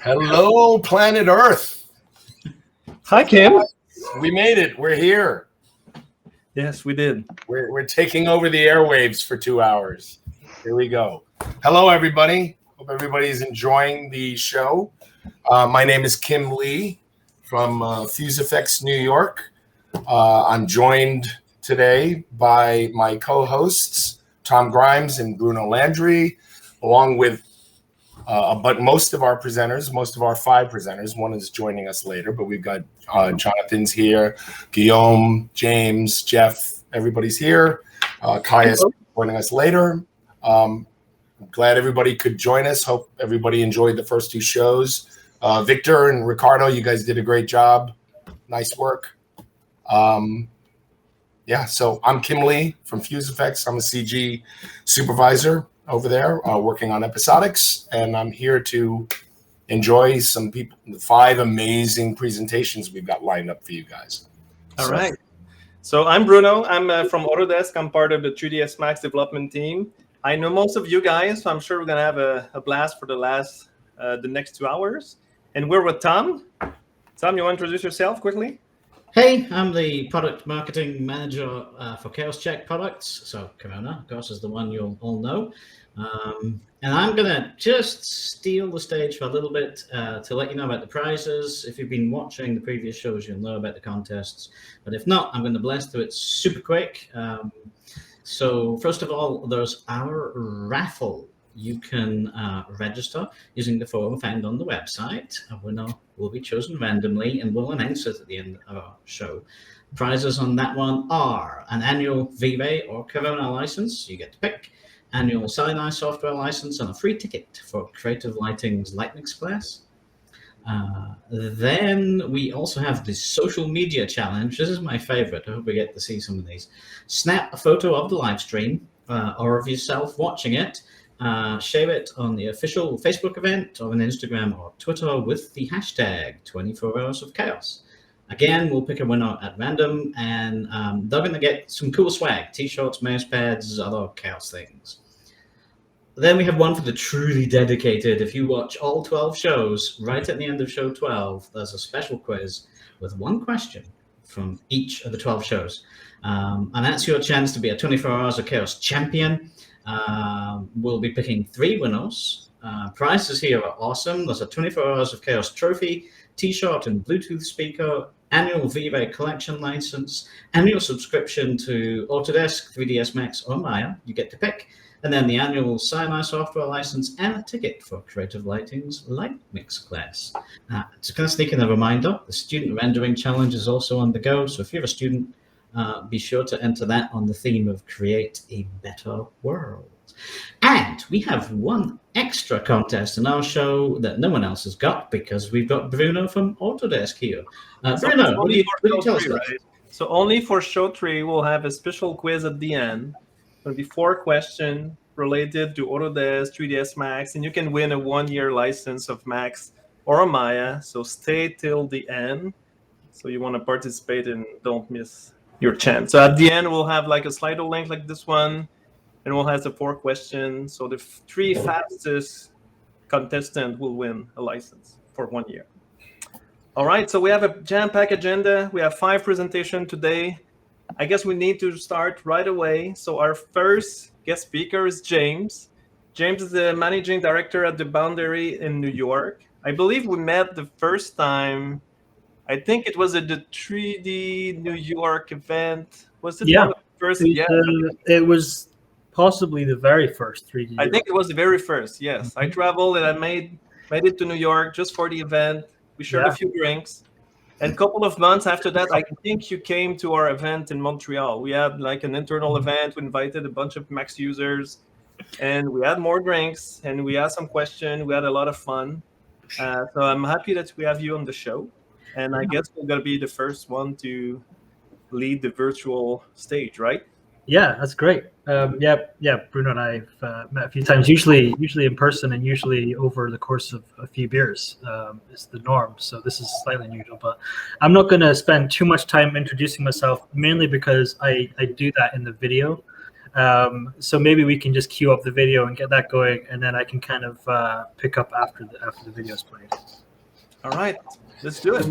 Hello, planet Earth. Hi, Kim. We made it. We're here. Yes, we did. We're taking over the airwaves for 2 hours. Here we go. Hello, everybody. Hope everybody's enjoying the show. My name is Kim Lee from FuseFX, New York. I'm joined today by my co-hosts, Tom Grimes and Bruno Landry, along with but most of our presenters, most of our 5 presenters. One is joining us later, but we've got Jonathan's here, Guillaume, James, Jeff, everybody's here. Caius joining us later. I'm glad everybody could join us. Hope everybody enjoyed the first 2 shows. Victor and Ricardo, you guys did a great job. Nice work. Yeah, so I'm Kim Lee from FuseFX. I'm a CG supervisor over there working on episodics, and I'm here to enjoy some people, the 5 amazing presentations we've got lined up for you guys. All right. So I'm Bruno. I'm from Autodesk. I'm part of the 3ds Max development team. I know most of you guys, so I'm sure we're going to have a blast for the next 2 hours. And we're with Tom. Tom, you want to introduce yourself quickly? Hey, I'm the product marketing manager for Caius Czech products. So Corona, of course, is the one you'll all know. And I'm going to just steal the stage for a little bit to let you know about the prizes. If you've been watching the previous shows, you'll know about the contests. But if not, I'm going to blast through it super quick. So first of all, there's our raffle. You can register using the form found on the website. A winner will be chosen randomly, and we'll announce it at the end of our show. Prizes on that one are an annual Vive or Corona license, you get to pick, annual SiNi software license, and a free ticket for Creative Lighting's Lightmix class. Then we also have the social media challenge. This is my favorite. I hope we get to see some of these. Snap a photo of the live stream or of yourself watching it. Share it on the official Facebook event or on Instagram or Twitter with the hashtag 24 Hours of Chaos. Again, we'll pick a winner at random, and they're going to get some cool swag, t-shirts, mouse pads, other chaos things. Then we have one for the truly dedicated. If you watch all 12 shows, right at the end of show 12, there's a special quiz with 1 question from each of the 12 shows. And that's your chance to be a 24 Hours of Chaos champion. We'll be picking 3 winners. Prizes here are awesome. There's a 24 Hours of Chaos trophy, t-shirt and Bluetooth speaker, annual Vive collection license, annual subscription to Autodesk, 3ds Max or Maya, you get to pick, and then the annual SiNi software license and a ticket for Creative Lighting's Lightmix class. Just going to sneak in a reminder, the student rendering challenge is also on the go, so if you're a student, be sure to enter that on the theme of Create a Better World. And we have one extra contest in our show that no one else has got, because we've got Bruno from Autodesk here. Bruno, what do you tell us? Right? So only for show 3, we'll have a special quiz at the end. It'll be 4 questions related to Autodesk, 3ds Max, and you can win a 1-year license of Max or Maya. So stay till the end. So you want to participate and don't miss your chance. So at the end, we'll have like a Slido link like this one, and we'll have the 4 questions. So the 3 fastest contestants will win a license for 1 year. All right, so we have a jam-packed agenda. We have 5 presentations today. I guess we need to start right away. So our first guest speaker is James. James is the managing director at the Boundary in New York. I believe we met the first time, I think it was at the 3D New York event. Was it one of the first? It was possibly the very first 3D. I think it was the very first, yes. I traveled and I made it to New York just for the event. We shared a few drinks. And a couple of months after that, I think you came to our event in Montreal. We had like an internal event. We invited a bunch of Max users, and we had more drinks, and we asked some questions. We had a lot of fun. So I'm happy that we have you on the show. And I guess we're going to be the first one to lead the virtual stage, right? Yeah, that's great. Bruno and I have met a few times, usually in person and usually over the course of a few beers is the norm. So this is slightly unusual, but I'm not going to spend too much time introducing myself, mainly because I do that in the video. So maybe we can just queue up the video and get that going, and then I can kind of pick up after the video's played. All right, let's do it.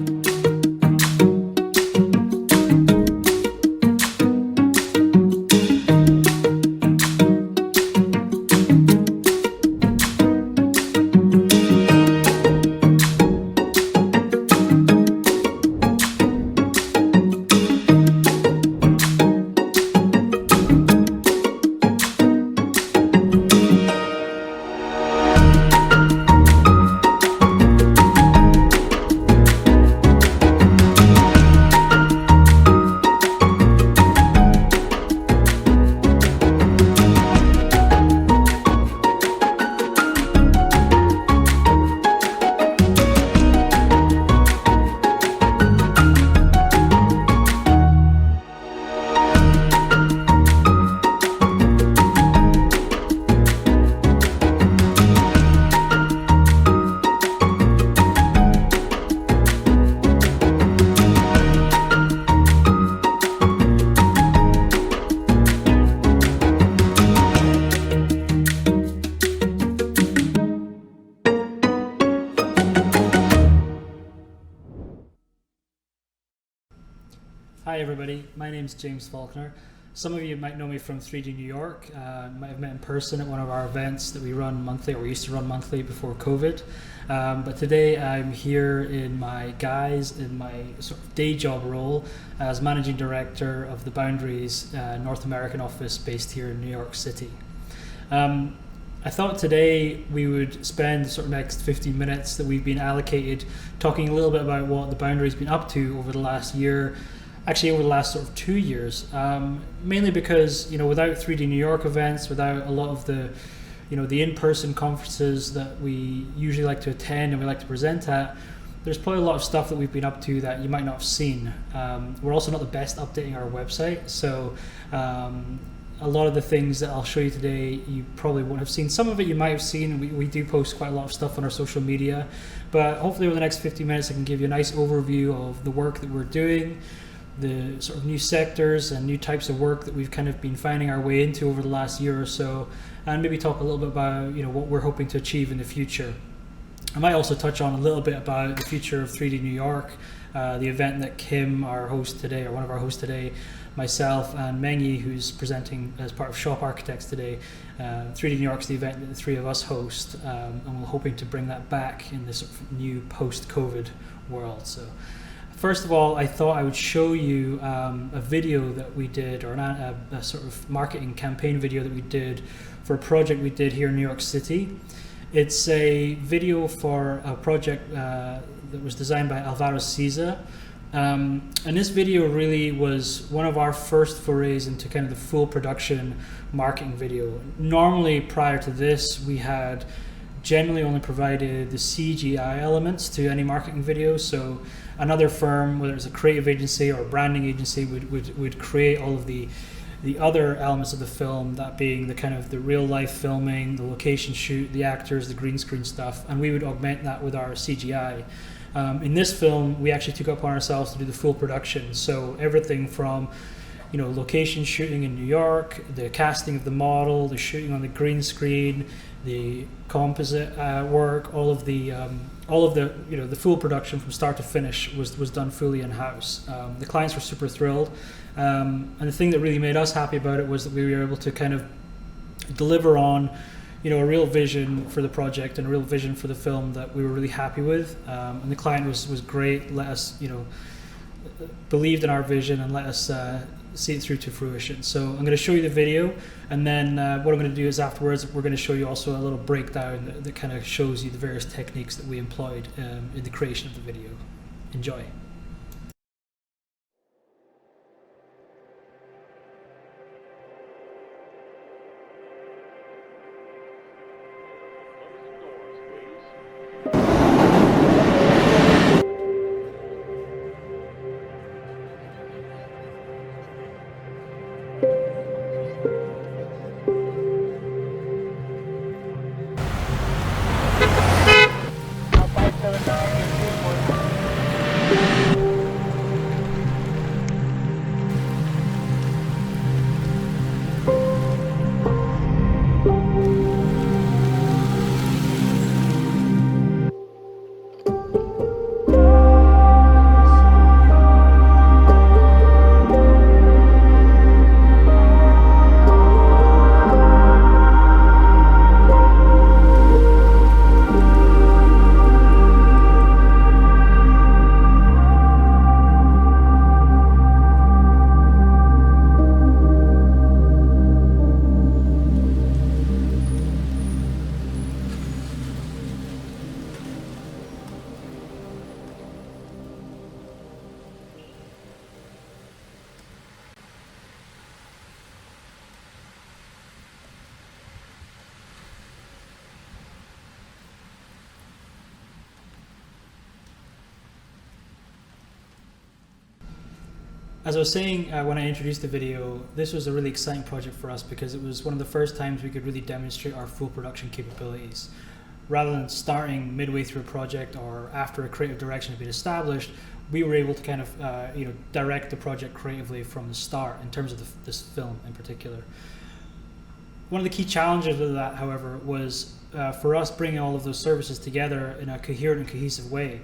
Hi everybody, my name's James Falconer. Some of you might know me from 3D New York. Might have met in person at one of our events that we run monthly, or we used to run monthly before COVID. But today I'm here in my sort of day job role as Managing Director of the Boundaries North American office based here in New York City. I thought today we would spend the sort of next 15 minutes that we've been allocated talking a little bit about what the Boundary's been up to over the last year. Actually, over the last sort of 2 years, mainly because, without 3D New York events, without a lot of the, the in-person conferences that we usually like to attend and we like to present at, there's probably a lot of stuff that we've been up to that you might not have seen. We're also not the best updating our website, so a lot of the things that I'll show you today, you probably won't have seen. Some of it you might have seen. We do post quite a lot of stuff on our social media, but hopefully over the next 50 minutes I can give you a nice overview of the work that we're doing, the sort of new sectors and new types of work that we've kind of been finding our way into over the last year or so, and maybe talk a little bit about what we're hoping to achieve in the future. I might also touch on a little bit about the future of 3D New York, the event that Kim, our host today, or one of our hosts today, myself and Mengyi, who's presenting as part of Shop Architects today. 3D New York's the event that the three of us host, and we're hoping to bring that back in this sort of new post-COVID world. So first of all, I thought I would show you a video that we did, or a sort of marketing campaign video that we did for a project we did here in New York City. It's a video for a project that was designed by Alvaro Siza. And this video really was one of our first forays into kind of the full production marketing video. Normally, prior to this, we had generally only provided the CGI elements to any marketing video. So another firm, whether it's a creative agency or a branding agency, would create all of the other elements of the film, that being the kind of the real life filming, the location shoot, the actors, the green screen stuff, and we would augment that with our CGI. In this film, we actually took upon ourselves to do the full production. So everything from location shooting in New York, the casting of the model, the shooting on the green screen, the composite work, all of the the full production from start to finish was done fully in house. The clients were super thrilled, and the thing that really made us happy about it was that we were able to kind of deliver on a real vision for the project and a real vision for the film that we were really happy with, and the client was great. Let us believed in our vision and let us see it through to fruition. So I'm going to show you the video, and then what I'm going to do is afterwards we're going to show you also a little breakdown that kind of shows you the various techniques that we employed in the creation of the video. Enjoy. as I was saying when I introduced the video, this was a really exciting project for us because it was one of the first times we could really demonstrate our full production capabilities. Rather than starting midway through a project or after a creative direction had been established, we were able to kind of direct the project creatively from the start in terms of this film in particular. One of the key challenges of that, however, was for us bringing all of those services together in a coherent and cohesive way.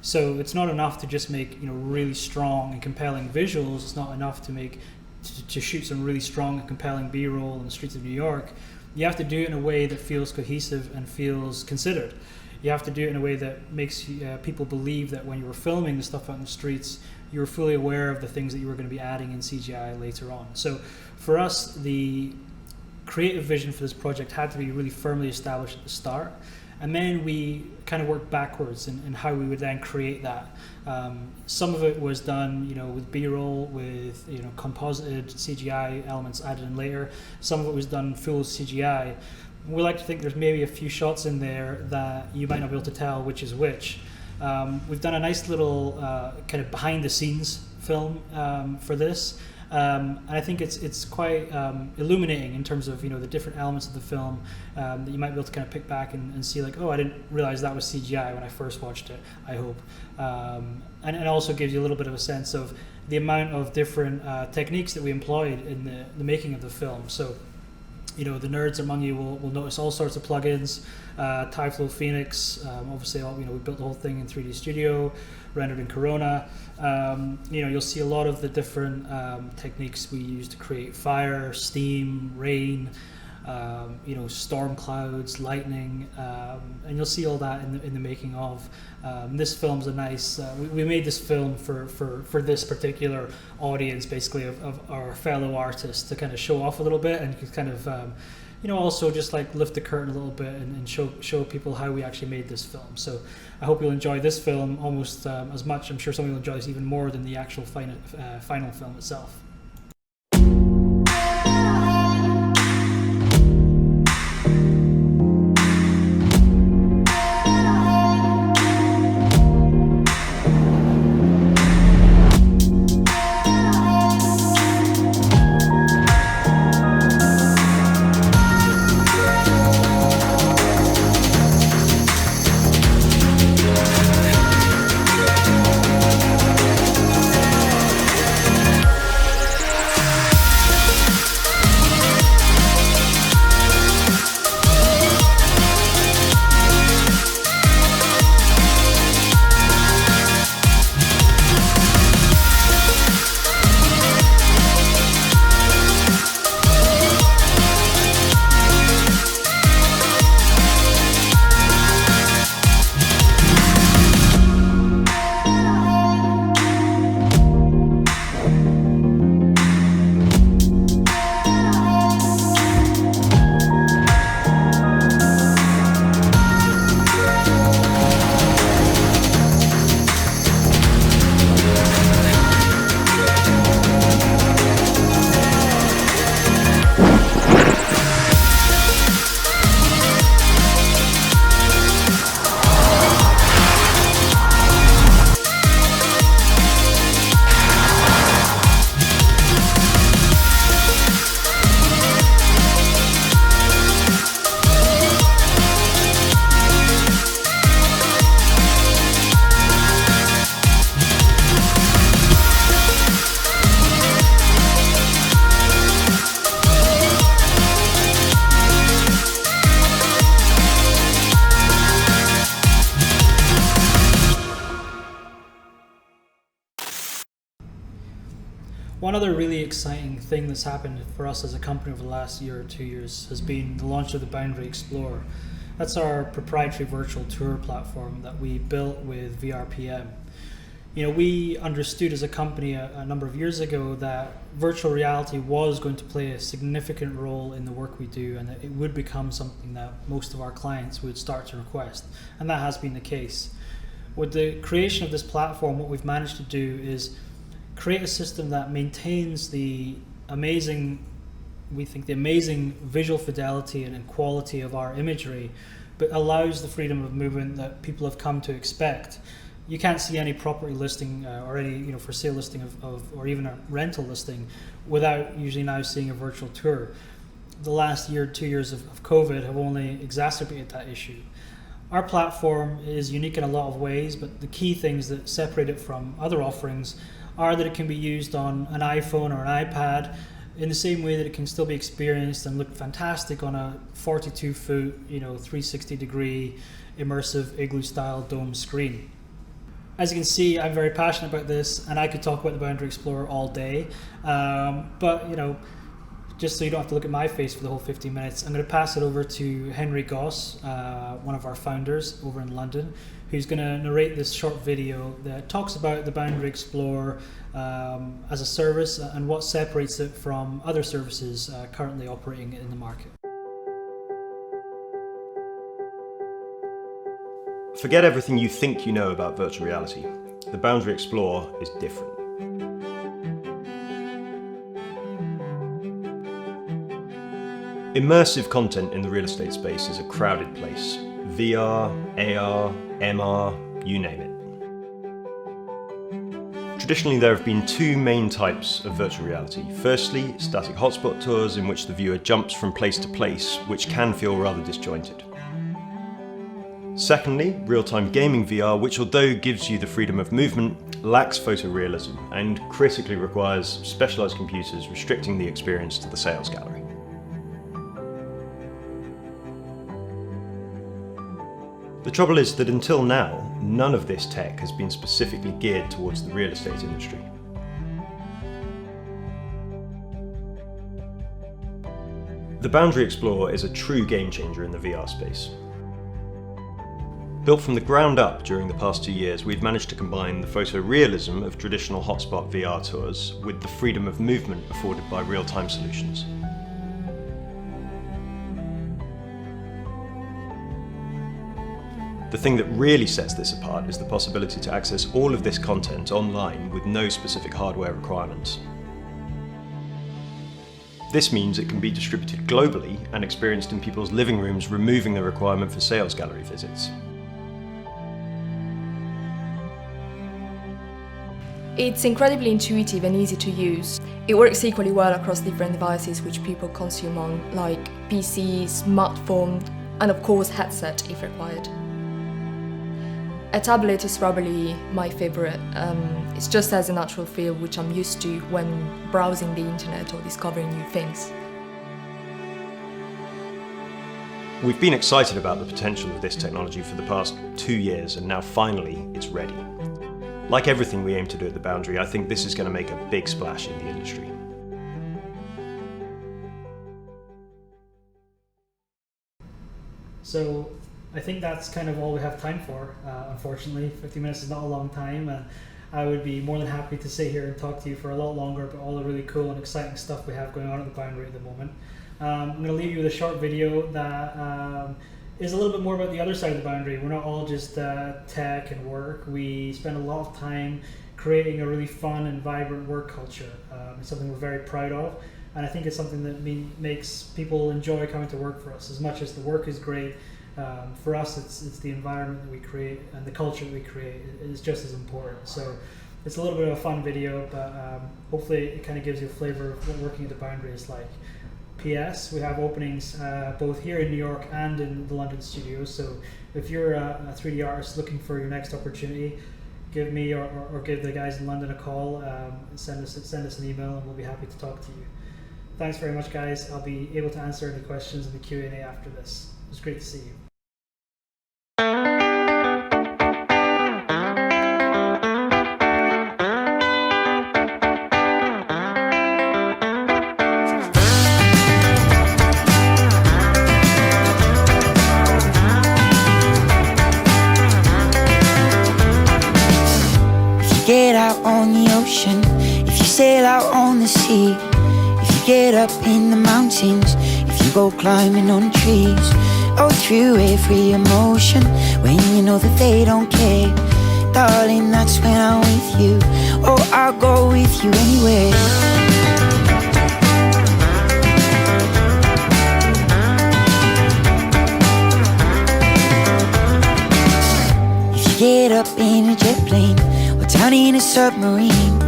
So it's not enough to just make really strong and compelling visuals. It's not enough to shoot some really strong and compelling B-roll in the streets of New York. You have to do it in a way that feels cohesive and feels considered. You have to do it in a way that makes people believe that when you were filming the stuff out in the streets, you were fully aware of the things that you were going to be adding in CGI later on. So for us, the creative vision for this project had to be really firmly established at the start. And then we kind of worked backwards in how we would then create that. Some of it was done, with B-roll, with composited CGI elements added in later. Some of it was done full CGI. We like to think there's maybe a few shots in there that you might not be able to tell which is which. We've done a nice little kind of behind-the-scenes film for this. And I think it's quite illuminating in terms of the different elements of the film that you might be able to kind of pick back and see, like, oh, I didn't realize that was CGI when I first watched it, I hope. And it also gives you a little bit of a sense of the amount of different techniques that we employed in the making of the film. So the nerds among you will notice all sorts of plugins, Tyflow Phoenix, obviously we built the whole thing in 3D Studio, rendered in Corona. You'll see a lot of the different techniques we use to create fire, steam, rain, storm clouds, lightning, and you'll see all that in the making of. This film's a nice, we made this film for this particular audience, basically, of our fellow artists, to kind of show off a little bit and kind of also just like lift the curtain a little bit and show people how we actually made this film. So I hope you'll enjoy this film almost as much. I'm sure some of you will enjoy this even more than the actual final film itself. One other really exciting thing that's happened for us as a company over the last year or 2 years has been the launch of the Boundary Explorer. That's our proprietary virtual tour platform that we built with VRPM. We understood as a company a number of years ago that virtual reality was going to play a significant role in the work we do, and that it would become something that most of our clients would start to request, and that has been the case. With the creation of this platform, what we've managed to do is create a system that maintains the amazing visual fidelity and quality of our imagery, but allows the freedom of movement that people have come to expect. you can't see any property listing or any for sale listing of or even a rental listing without usually now seeing a virtual tour. The last year, 2 years of COVID have only exacerbated that issue. Our platform is unique in a lot of ways, but the key things that separate it from other offerings are that it can be used on an iPhone or an iPad in the same way that it can still be experienced and look fantastic on a 42-foot, 360-degree immersive igloo-style dome screen. As you can see, I'm very passionate about this, and I could talk about the Boundary Explorer all day. But just so you don't have to look at my face for the whole 15 minutes, I'm going to pass it over to Henry Goss, one of our founders over in London, who's going to narrate this short video that talks about the Boundary Explorer as a service and what separates it from other services currently operating in the market. Forget everything you think you know about virtual reality. The Boundary Explorer is different. Immersive content in the real estate space is a crowded place. VR, AR, MR, you name it. Traditionally, there have been two main types of virtual reality. Firstly, static hotspot tours in which the viewer jumps from place to place, which can feel rather disjointed. Secondly, real-time gaming VR, which although gives you the freedom of movement, lacks photorealism and critically requires specialized computers, restricting the experience to the sales gallery. The trouble is that until now, none of this tech has been specifically geared towards the real estate industry. The Boundary Explorer is a true game changer in the VR space. Built from the ground up during the past 2 years, we've managed to combine the photorealism of traditional hotspot VR tours with the freedom of movement afforded by real-time solutions. The thing that really sets this apart is the possibility to access all of this content online with no specific hardware requirements. This means it can be distributed globally and experienced in people's living rooms, removing the requirement for sales gallery visits. It's incredibly intuitive and easy to use. It works equally well across different devices which people consume on, like PC, smartphone, and of course headset if required. A tablet is probably my favorite. It just has a natural feel which I'm used to when browsing the internet or discovering new things. We've been excited about the potential of this technology for the past 2 years, and now finally it's ready. Like everything we aim to do at the Boundary, I think this is going to make a big splash in the industry. So I think that's kind of all we have time for, unfortunately. 50 minutes is not a long time, and I would be more than happy to sit here and talk to you for a lot longer about all the really cool and exciting stuff we have going on at the Boundary at the moment. I'm going to leave you with a short video that is a little bit more about the other side of the Boundary. We're not all just tech and work. We spend a lot of time creating a really fun and vibrant work culture. It's something we're very proud of, and I think it's something that makes people enjoy coming to work for us. As much as the work is great, for us it's the environment that we create and the culture that we create is just as important. So it's a little bit of a fun video, but hopefully it kind of gives you a flavor of what working at the Boundary is like. P.S. We have openings both here in New York and in the London studios, so if you're a 3D artist looking for your next opportunity, give me or give the guys in London a call, send us an email, and we'll be happy to talk to you. Thanks very much, guys. I'll be able to answer any questions in the Q&A after this. It was great to see you. Get out on the ocean, if you sail out on the sea, if you get up in the mountains, if you go climbing on trees, oh, through every emotion, when you know that they don't care, darling, that's when I'm with you, oh, I'll go with you anywhere. Get up in a jet a submarine.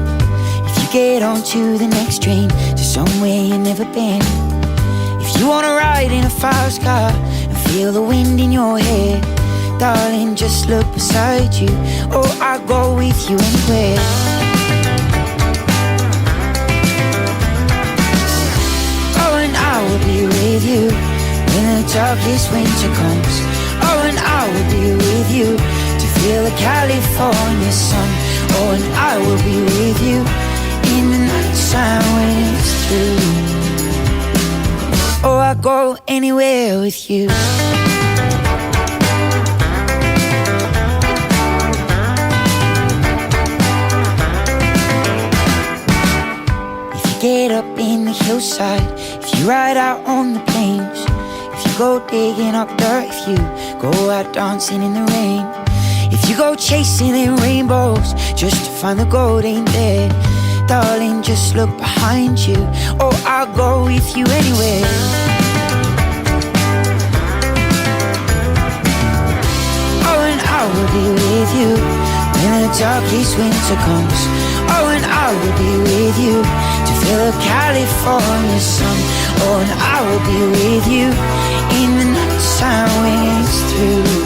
If you get onto the next train to somewhere you've never been. If you wanna ride in a fast car and feel the wind in your hair, darling, just look beside you, or I'll go with you anywhere. Oh, and I will be with you when the darkest winter comes. Oh, and I will be with you to feel the California sun. Oh, and I will be with you in the night time when it's through. Oh, I'll go anywhere with you. If you get up in the hillside, if you ride out on the plains, if you go digging up dirt, if you go out dancing in the rain, if you go chasing them rainbows just to find the gold ain't there, darling, just look behind you. Oh, I'll go with you anywhere. Oh, and I will be with you when the darkest winter comes. Oh, and I will be with you to feel the California sun. Oh, and I will be with you in the night time when it's through.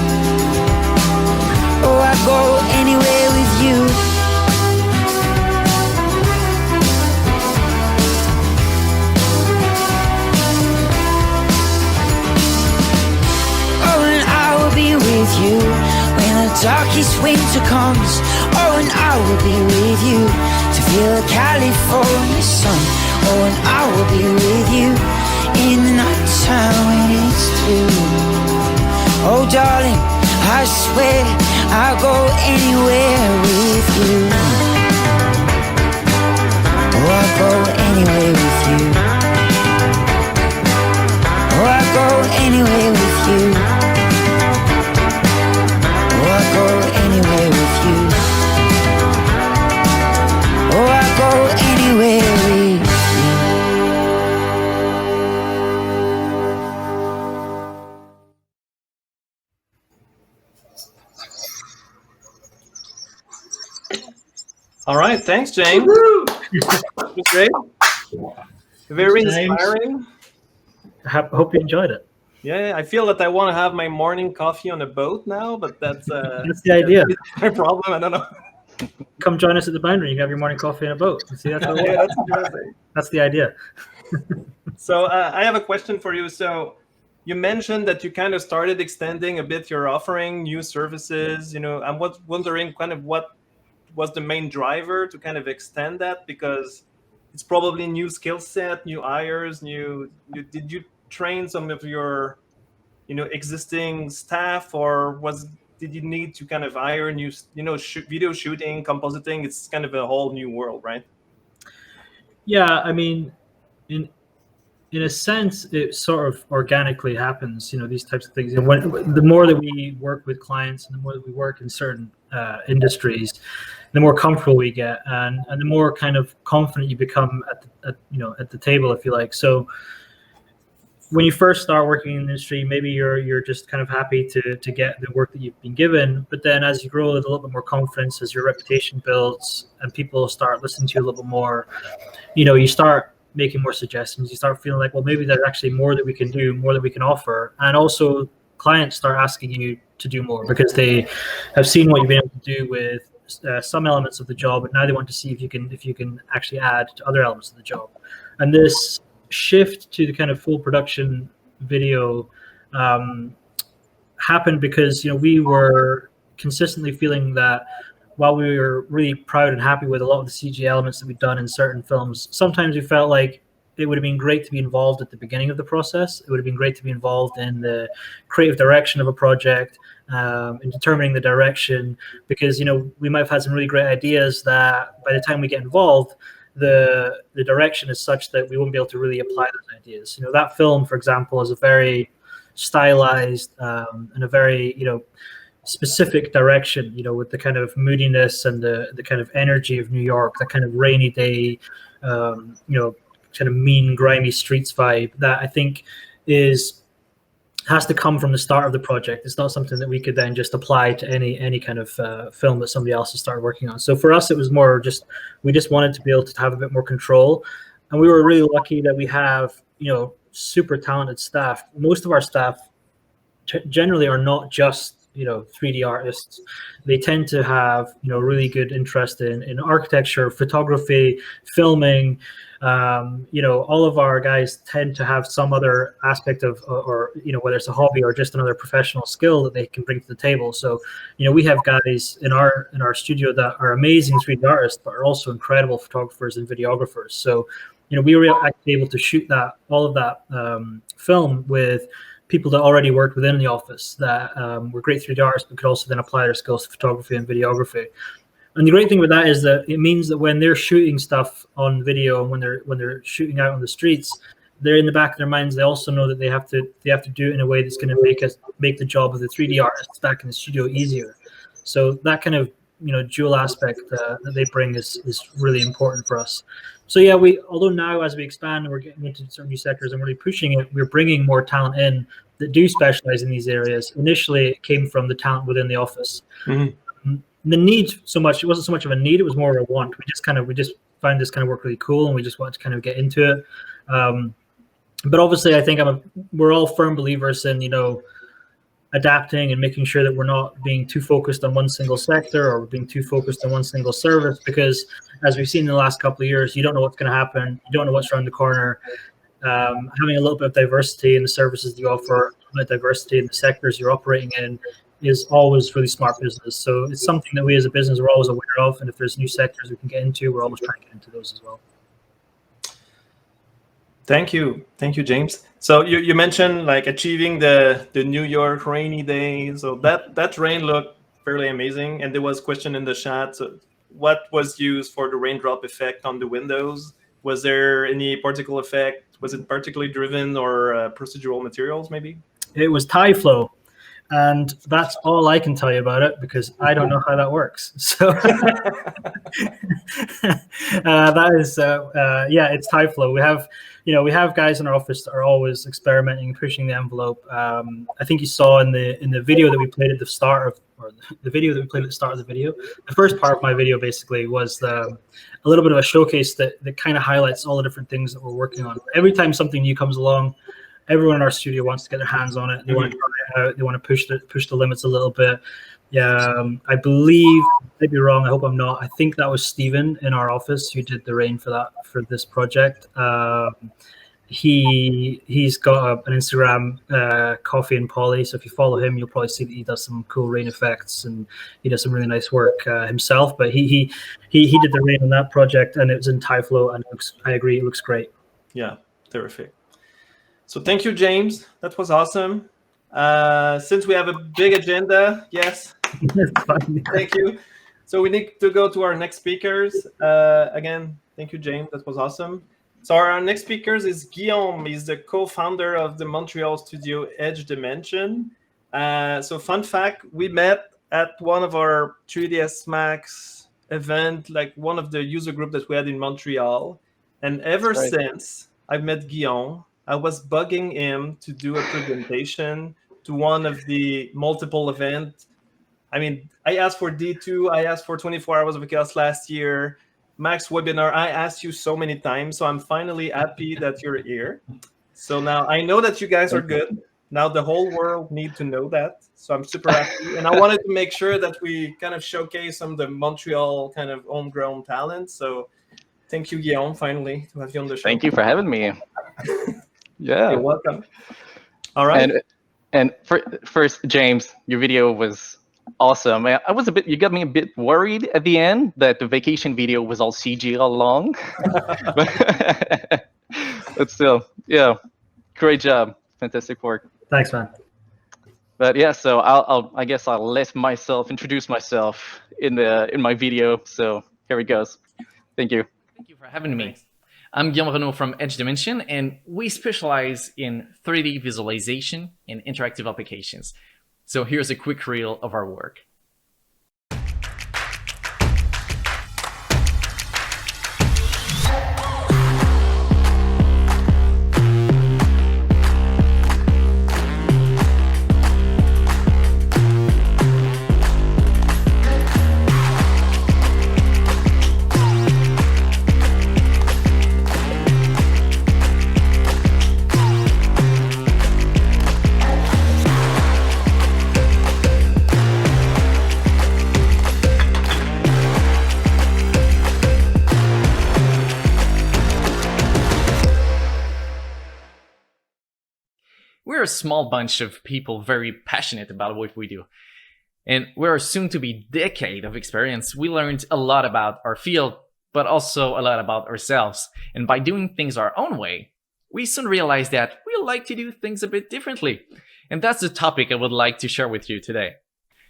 Oh, I go anywhere with you. With you when the darkest winter comes. Oh, and I will be with you to feel the California sun. Oh, and I will be with you in the night time when it's through. Oh, darling, I swear I'll go anywhere with you. Oh, I'll go anywhere with you. Oh, I'll go anywhere with you. Oh, I'll go anywhere with you. Oh, I'll go anywhere with you. All right, thanks, James. It was great. Very Thanks, James. inspiring. Hope you enjoyed it. Yeah, I feel that I want to have my morning coffee on a boat now, but that's That's the idea. my problem. I don't know. Come join us at the Boundary. You can have your morning coffee on a boat. See, that's, Yeah, that's interesting. that's the idea. So I have a question for you. So you mentioned that you kind of started extending a bit your offering, new services. You know, I'm wondering kind of what was the main driver to kind of extend that, because it's probably new skill set, new hires, did you train some of your, existing staff, or did you need to kind of hire new, video shooting, compositing? It's kind of a whole new world, right? Yeah, I mean, in a sense, it sort of organically happens. These types of things. And the more that we work with clients, and the more that we work in certain industries, the more comfortable we get, and the more kind of confident you become at the table, if you like. So when you first start working in the industry, maybe you're just kind of happy to get the work that you've been given. But then as you grow with a little bit more confidence, as your reputation builds and people start listening to you a little bit more, you start making more suggestions. You start feeling like, well, maybe there's actually more that we can do, more that we can offer. And also clients start asking you to do more because they have seen what you've been able to do with some elements of the job, but now they want to see if you can actually add to other elements of the job. And this shift to the kind of full production video happened because we were consistently feeling that while we were really proud and happy with a lot of the CG elements that we've done in certain films, sometimes we felt like it would have been great to be involved at the beginning of the process. It would have been great to be involved in the creative direction of a project, in determining the direction, because we might have had some really great ideas that by the time we get involved, the direction is such that we won't be able to really apply those ideas. That film, for example, is a very stylized and a very specific direction, with the kind of moodiness and the kind of energy of New York, that kind of rainy day, kind of mean, grimy streets vibe that I think is has to come from the start of the project. It's not something that we could then just apply to any kind of film that somebody else has started working on. So for us, it was more we just wanted to be able to have a bit more control, and we were really lucky that we have super talented staff. Most of our staff generally are not just 3D artists. They tend to have really good interest in architecture, photography, filming. All of our guys tend to have some other aspect of, or whether it's a hobby or just another professional skill that they can bring to the table. So we have guys in our studio that are amazing 3D artists, but are also incredible photographers and videographers. So we were actually able to shoot all of that film with people that already worked within the office that were great 3D artists, but could also then apply their skills to photography and videography. And the great thing with that is that it means that when they're shooting stuff on video and when they're shooting out on the streets, they're in the back of their minds. They also know that they have to do it in a way that's going to make the job of the 3D artists back in the studio easier. So that kind of dual aspect that they bring is really important for us. So yeah, although now as we expand and we're getting into certain new sectors and really pushing it, we're bringing more talent in that do specialize in these areas. Initially, it came from the talent within the office. Mm-hmm. The need it wasn't so much of a need, it was more of a want. We just found this kind of work really cool, and we just wanted to kind of get into it. But obviously, I think we're all firm believers in adapting and making sure that we're not being too focused on one single sector or being too focused on one single service, because as we've seen in the last couple of years, you don't know what's going to happen. You don't know what's around the corner. Having a little bit of diversity in the services that you offer, diversity in the sectors you're operating in, is always really smart business. So it's something that we as a business are always aware of. And if there's new sectors we can get into, we're always trying to get into those as well. Thank you, James. So you mentioned like achieving the New York rainy day. So that rain looked fairly amazing. And there was a question in the chat. So what was used for the raindrop effect on the windows? Was there any particle effect? Was it particularly driven or procedural materials maybe? It was tide flow. And that's all I can tell you about it, because I don't know how that works. So that is, it's tide flow. We have guys in our office that are always experimenting and pushing the envelope. I think you saw in the video that we played at the start of, or the video that we played at the start of the video. The first part of my video basically was a little bit of a showcase that kind of highlights all the different things that we're working on. Every time something new comes along, everyone in our studio wants to get their hands on it. They want to try it out. They want to push the limits a little bit. Yeah, I believe, I might be wrong, I hope I'm not. I think that was Stephen in our office who did the rain for this project. He's got an Instagram, Coffee and Polly. So if you follow him, you'll probably see that he does some cool rain effects and he does some really nice work himself. But he did the rain on that project, and it was in Tyflow, and I agree, it looks great. Yeah, terrific. So thank you, James. That was awesome. Since we have a big agenda, yes. Thank you. So we need to go to our next speakers. Again, thank you, James. That was awesome. So our next speakers is Guillaume. He's the co-founder of the Montreal studio Edge Dimension. So fun fact, we met at one of our 3ds Max event, like one of the user group that we had in Montreal. And ever since I've met Guillaume, I was bugging him to do a presentation to one of the multiple events. I mean, I asked for D2, I asked for 24 hours of chaos last year, Max webinar. I asked you so many times, so I'm finally happy that you're here. So now I know that you guys are good. Now the whole world needs to know that. So I'm super happy. And I wanted to make sure that we kind of showcase some of the Montreal kind of homegrown talent. So thank you, Guillaume, finally, to have you on the show. Thank you for having me. Yeah. You're welcome. All right. And first, James, your video was awesome. You got me a bit worried at the end that the vacation video was all CG all along. but still, yeah, great job. Fantastic work. Thanks, man. But yeah, so I guess I'll let myself introduce myself in my video. So here it goes. Thank you. Thank you for having me. I'm Guillaume Renaud from Edge Dimension, and we specialize in 3D visualization and interactive applications. So here's a quick reel of our work. We're a small bunch of people very passionate about what we do. And we're soon to be decade of experience. We learned a lot about our field, but also a lot about ourselves. And by doing things our own way, we soon realized that we like to do things a bit differently. And that's the topic I would like to share with you today.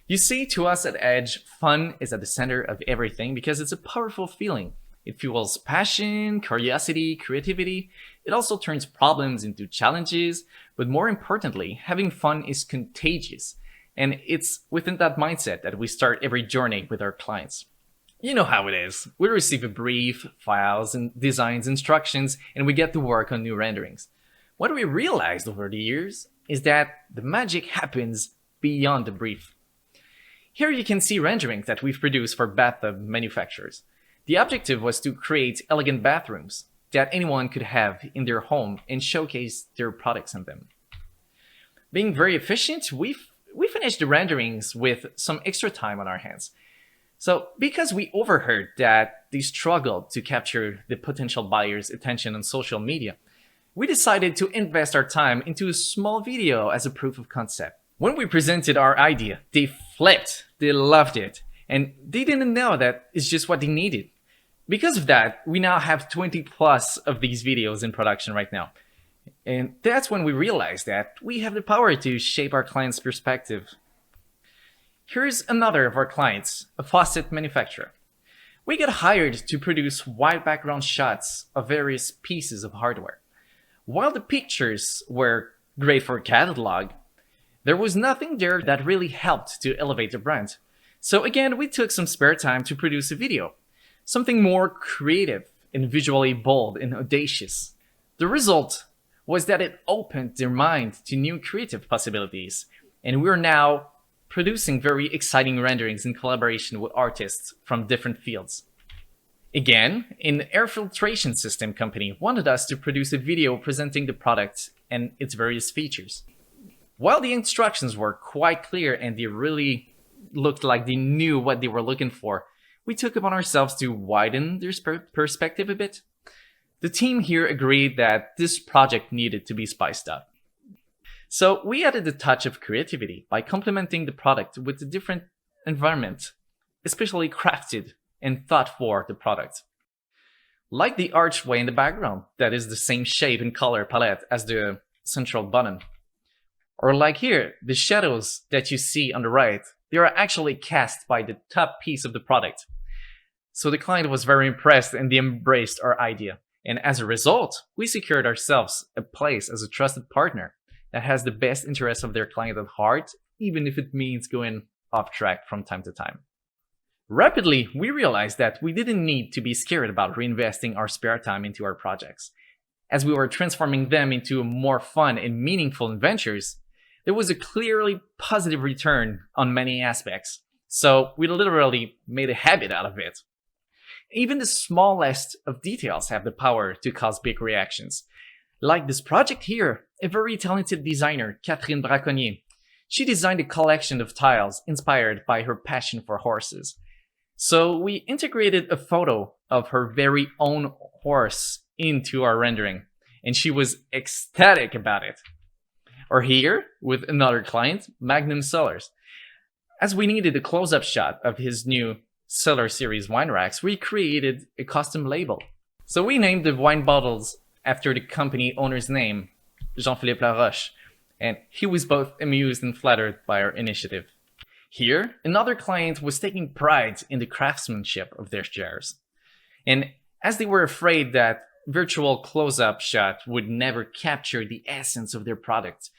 You see, to us at Edge, fun is at the center of everything because it's a powerful feeling. It fuels passion, curiosity, creativity. It also turns problems into challenges. But more importantly, having fun is contagious. And it's within that mindset that we start every journey with our clients. You know how it is. We receive a brief, files, and designs instructions, and we get to work on new renderings. What we realized over the years is that the magic happens beyond the brief. Here you can see renderings that we've produced for bathtub manufacturers. The objective was to create elegant bathrooms that anyone could have in their home and showcase their products in them. Being very efficient, we finished the renderings with some extra time on our hands. So because we overheard that they struggled to capture the potential buyer's attention on social media, we decided to invest our time into a small video as a proof of concept. When we presented our idea, they flipped, they loved it, and they didn't know that it's just what they needed. Because of that, we now have 20 plus of these videos in production right now. And that's when we realized that we have the power to shape our client's perspective. Here's another of our clients, a faucet manufacturer. We got hired to produce white background shots of various pieces of hardware. While the pictures were great for a catalog, there was nothing there that really helped to elevate the brand. So again, we took some spare time to produce a video, something more creative and visually bold and audacious. The result was that it opened their mind to new creative possibilities, and we're now producing very exciting renderings in collaboration with artists from different fields. Again, an air filtration system company wanted us to produce a video presenting the product and its various features. While the instructions were quite clear and they really looked like they knew what they were looking for, we took upon ourselves to widen their perspective a bit. The team here agreed that this project needed to be spiced up. So we added a touch of creativity by complementing the product with a different environment, especially crafted and thought for the product. Like the archway in the background, that is the same shape and color palette as the central button. Or like here, the shadows that you see on the right, they are actually cast by the top piece of the product. So the client was very impressed and they embraced our idea. And as a result, we secured ourselves a place as a trusted partner that has the best interests of their client at heart, even if it means going off track from time to time. Rapidly, we realized that we didn't need to be scared about reinvesting our spare time into our projects. As we were transforming them into more fun and meaningful adventures, there was a clearly positive return on many aspects. So we literally made a habit out of it. Even the smallest of details have the power to cause big reactions. Like this project here, a very talented designer, Catherine Braconnier. She designed a collection of tiles inspired by her passion for horses. So we integrated a photo of her very own horse into our rendering, and she was ecstatic about it. Or here, with another client, Magnum Cellars. As we needed a close-up shot of his new Cellar Series wine racks, we created a custom label. So we named the wine bottles after the company owner's name, Jean-Philippe Laroche, and he was both amused and flattered by our initiative. Here, another client was taking pride in the craftsmanship of their chairs. And as they were afraid that virtual close-up shot would never capture the essence of their product,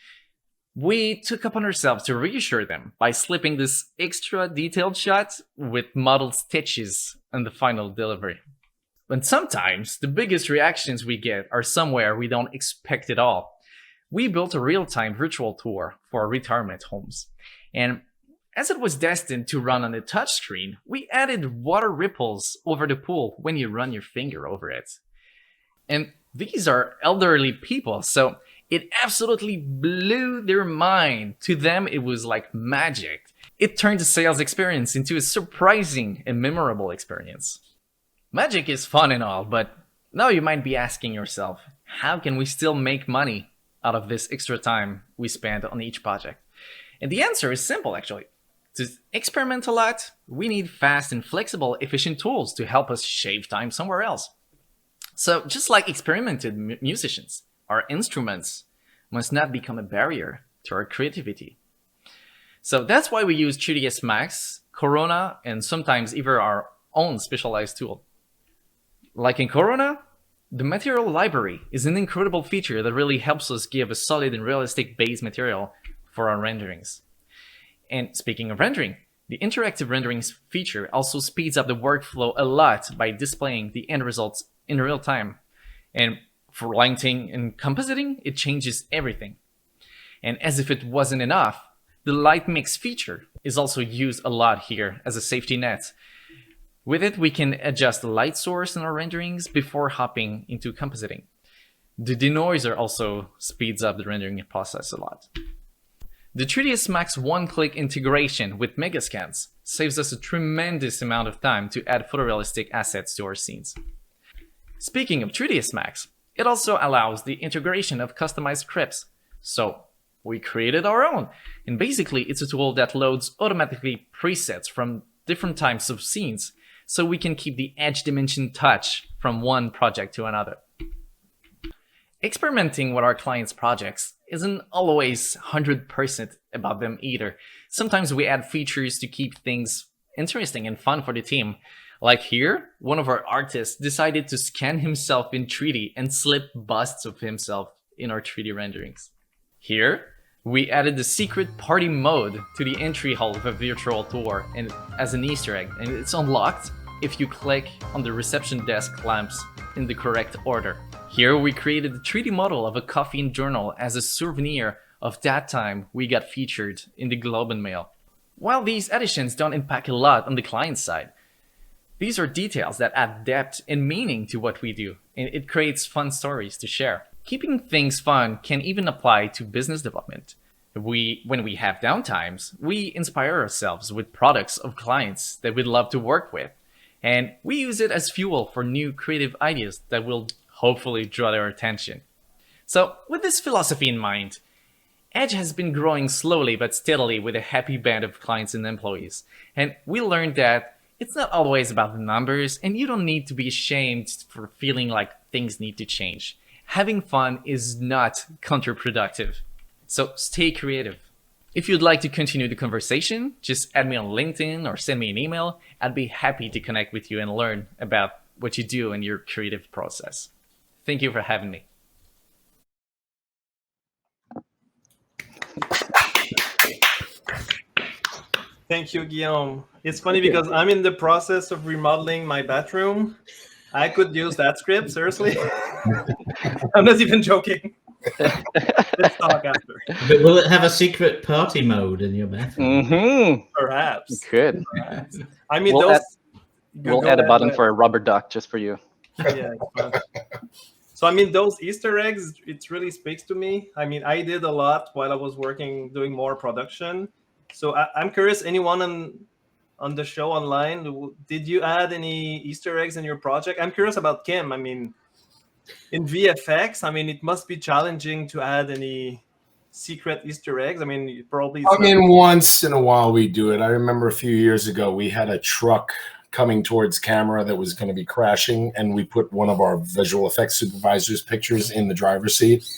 we took upon ourselves to reassure them by slipping this extra detailed shot with modeled stitches on the final delivery. But sometimes the biggest reactions we get are somewhere we don't expect at all. We built a real-time virtual tour for retirement homes. And as it was destined to run on a touchscreen, we added water ripples over the pool when you run your finger over it. And these are elderly people, so it absolutely blew their mind. To them, it was like magic. It turned the sales experience into a surprising and memorable experience. Magic is fun and all, but now you might be asking yourself, how can we still make money out of this extra time we spend on each project? And the answer is simple, actually. To experiment a lot, we need fast and flexible, efficient tools to help us shave time somewhere else. So just like experimented musicians, our instruments must not become a barrier to our creativity. So that's why we use 3ds Max, Corona, and sometimes even our own specialized tool. Like in Corona, the material library is an incredible feature that really helps us give a solid and realistic base material for our renderings. And speaking of rendering, the interactive renderings feature also speeds up the workflow a lot by displaying the end results in real time. And for lighting and compositing, it changes everything. And as if it wasn't enough, the light mix feature is also used a lot here as a safety net. With it, we can adjust the light source in our renderings before hopping into compositing. The denoiser also speeds up the rendering process a lot. The 3ds Max one-click integration with Megascans saves us a tremendous amount of time to add photorealistic assets to our scenes. Speaking of 3ds Max, it also allows the integration of customized scripts. So we created our own, and basically it's a tool that loads automatically presets from different types of scenes, so we can keep the edge dimension touch from one project to another. Experimenting with our clients' projects isn't always 100% about them either. Sometimes we add features to keep things interesting and fun for the team. Like here, one of our artists decided to scan himself in 3D and slip busts of himself in our 3D renderings. Here, we added the secret party mode to the entry hall of a virtual tour and as an Easter egg, and it's unlocked if you click on the reception desk lamps in the correct order. Here we created a 3D model of a coffee and journal as a souvenir of that time we got featured in the Globe and Mail. While these additions don't impact a lot on the client side, these are details that add depth and meaning to what we do, and it creates fun stories to share. Keeping things fun can even apply to business development. When we have downtimes, we inspire ourselves with products of clients that we'd love to work with, and we use it as fuel for new creative ideas that will hopefully draw their attention. So with this philosophy in mind, Edge has been growing slowly but steadily with a happy band of clients and employees, and we learned that it's not always about the numbers, and you don't need to be ashamed for feeling like things need to change. Having fun is not counterproductive. So stay creative. If you'd like to continue the conversation, just add me on LinkedIn or send me an email. I'd be happy to connect with you and learn about what you do in your creative process. Thank you for having me. Thank you, Guillaume. It's funny because I'm in the process of remodeling my bathroom. I could use that script, seriously. I'm not even joking. Let's talk after. But will it have a secret party mode in your bathroom? Mm-hmm. Perhaps. Good. Perhaps. I mean, we'll add a button for a rubber duck just for you. Yeah. So I mean, those Easter eggs, it really speaks to me. I mean, I did a lot while I was doing more production. So I'm curious, anyone on the show online, did you add any Easter eggs in your project? I'm curious about Kim. I mean, in VFX, I mean, it must be challenging to add any secret Easter eggs. I mean, probably. I mean, once in a while we do it. I remember a few years ago we had a truck coming towards camera that was going to be crashing, and we put one of our visual effects supervisors' pictures in the driver's seat.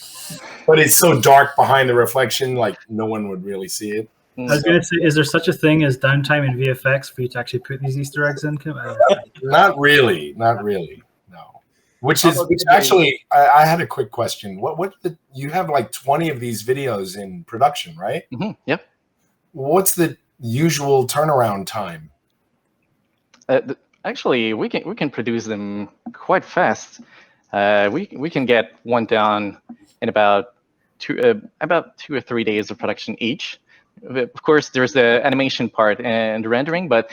But it's so dark behind the reflection, like no one would really see it. I was going to say, is there such a thing as downtime in VFX for you to actually put these Easter eggs in? Not really. No. Which actually, I had a quick question. You have like 20 of these videos in production, right? Mm-hmm. Yep. What's the usual turnaround time? Actually, we can produce them quite fast. We can get one done in about 2 or 3 days of production each. Of course, there's the animation part and the rendering, but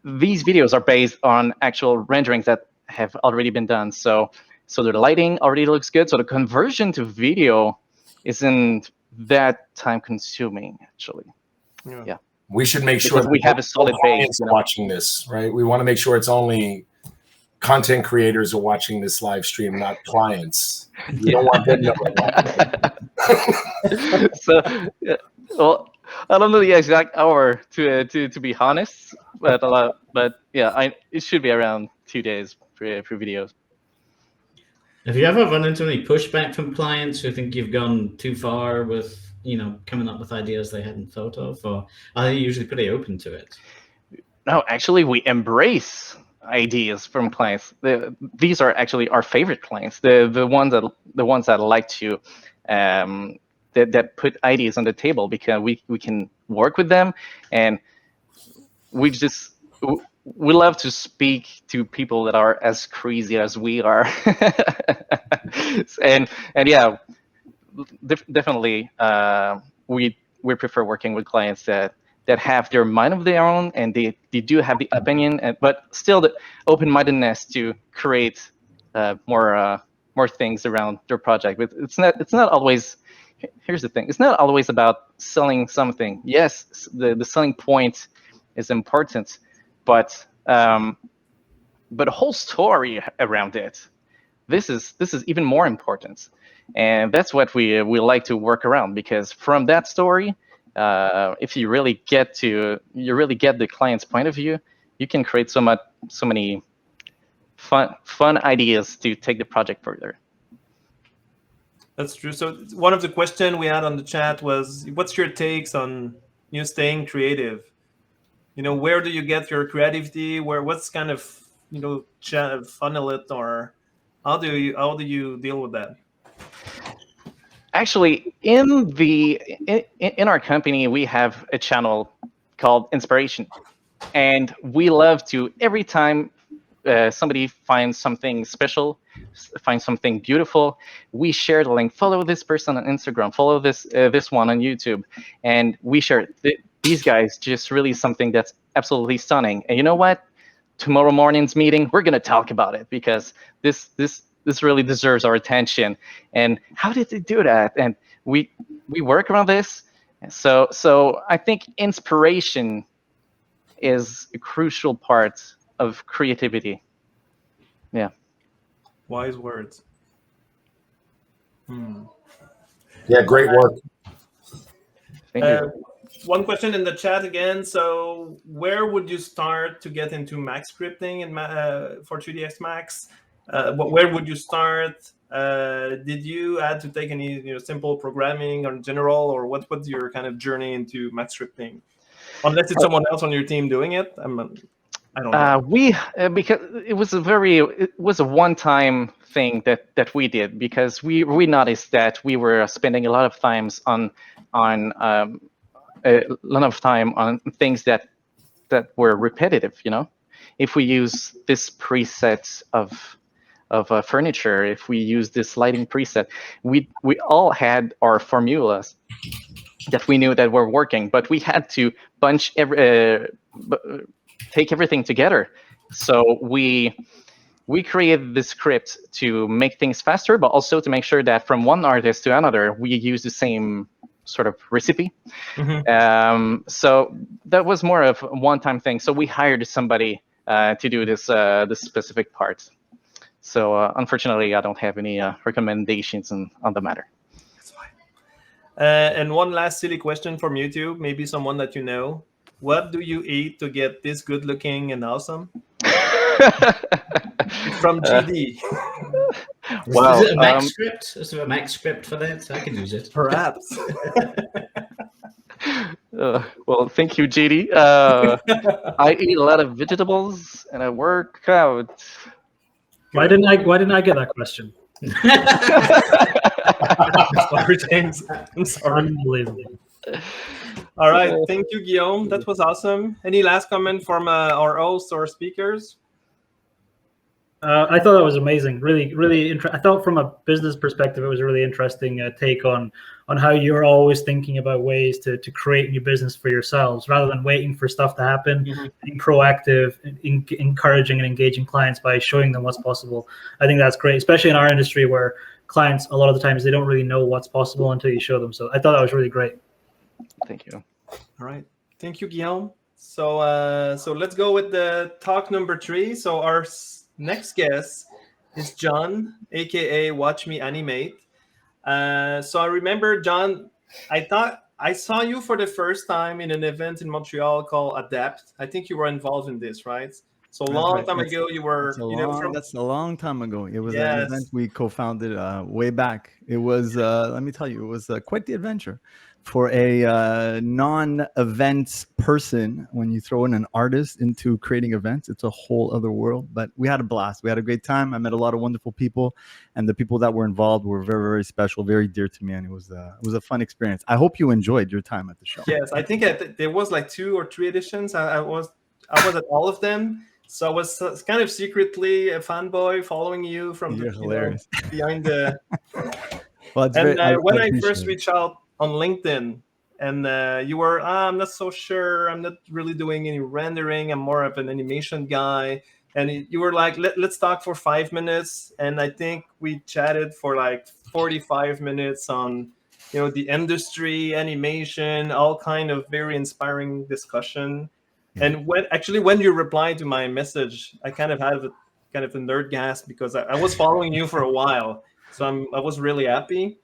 these videos are based on actual renderings that have already been done. So the lighting already looks good. So the conversion to video isn't that time consuming, actually. Yeah. We should make sure we have a solid base. Watching this, right? We want to make sure it's only content creators are watching this live stream, not clients. You don't want them knowing that. So, well, I don't know the exact hour to be honest, but yeah, it should be around 2 days for videos. Have you ever run into any pushback from clients who think you've gone too far with, coming up with ideas they hadn't thought of, or are they usually pretty open to it? No, actually, we embrace ideas from clients. These are actually our favorite clients. The ones that like to that put ideas on the table, because we can work with them, and we love to speak to people that are as crazy as we are. and yeah, definitely we prefer working with clients that have their mind of their own, and they do have the opinion, but still the open-mindedness to create more things around their project. But it's not always. Here's the thing: it's not always about selling something. Yes, the selling point is important, but the whole story around it, this is even more important, and that's what we like to work around, because from that story, if you really get the client's point of view, you can create so many fun ideas to take the project further. That's true. So one of the questions we had on the chat was, what's your takes on staying creative? Where do you get your creativity? What's kind of funnel it, or how do you deal with that? Actually, in our company, we have a channel called Inspiration, and we love to, every time somebody finds something special, finds something beautiful, we share the link. Follow this person on Instagram. Follow this one on YouTube, and we share these guys just released something that's absolutely stunning. And you know what? Tomorrow morning's meeting, we're gonna talk about it, because this really deserves our attention. And how did they do that? And we work around this. So I think inspiration is a crucial part of creativity. Yeah. Wise words. Yeah, great work. Thank you. One question in the chat again. So where would you start to get into Max scripting for 3ds Max? Where would you start? Did you had to take any simple programming in general, or what's your kind of journey into Max scripting? Unless it's someone else on your team doing it, I don't know. Because it was a one-time thing that we did, because we noticed that we were spending a lot of time on things that were repetitive. If we use this preset of furniture, if we use this lighting preset, we all had our formulas that we knew that were working, but we had to take everything together. So we created this script to make things faster, but also to make sure that from one artist to another, we use the same sort of recipe. Mm-hmm. So that was more of a one-time thing. So we hired somebody to do this specific part. So unfortunately, I don't have any recommendations on the matter. That's fine. And one last silly question from YouTube, maybe someone that you know. What do you eat to get this good looking and awesome? From GD. Wow. Is it a Max script? Is there a Max script for that? I can use it. Perhaps. Well, thank you, GD. I eat a lot of vegetables and I work out. Why didn't I get that question? Sorry, James. I'm sorry. Unbelievable. All right, thank you, Guillaume. That was awesome. Any last comment from our hosts or speakers? I thought that was amazing. Really interesting. I thought from a business perspective, it was a really interesting take on how you're always thinking about ways to create new business for yourselves rather than waiting for stuff to happen. Mm-hmm. Being proactive, encouraging and engaging clients by showing them what's possible. I think that's great, especially in our industry where clients, a lot of the times, they don't really know what's possible until you show them. So I thought that was really great. Thank you. All right. Thank you, Guillaume. So let's go with the talk number 3. So our next guest is John, aka Watch Me Animate. So I remember, John, I thought I saw you for the first time in an event in Montreal called Adapt. I think you were involved in this, right? So a long time ago, you were, That's a long time ago. It was an Yes. event we co-founded way back. It was, let me tell you, it was quite the adventure for a non-events person. When you throw in an artist into creating events, it's a whole other world. But we had a blast. We had a great time. I met a lot of wonderful people, and the people that were involved were very, very special, very dear to me, and it was a fun experience. I hope you enjoyed your time at the show. Yes, I think there was like 2 or 3 editions. I was at all of them. So I was kind of secretly a fanboy following you from You're hilarious. Behind the. Well, it's And very, when I appreciate first it. reached out on LinkedIn, and you were, I'm not so sure. I'm not really doing any rendering. I'm more of an animation guy. And you were like, let's talk for 5 minutes. And I think we chatted for like 45 minutes on, the industry, animation, all kind of very inspiring discussion. And when you replied to my message, I kind of had a nerd gasp because I was following you for a while. So I was really happy.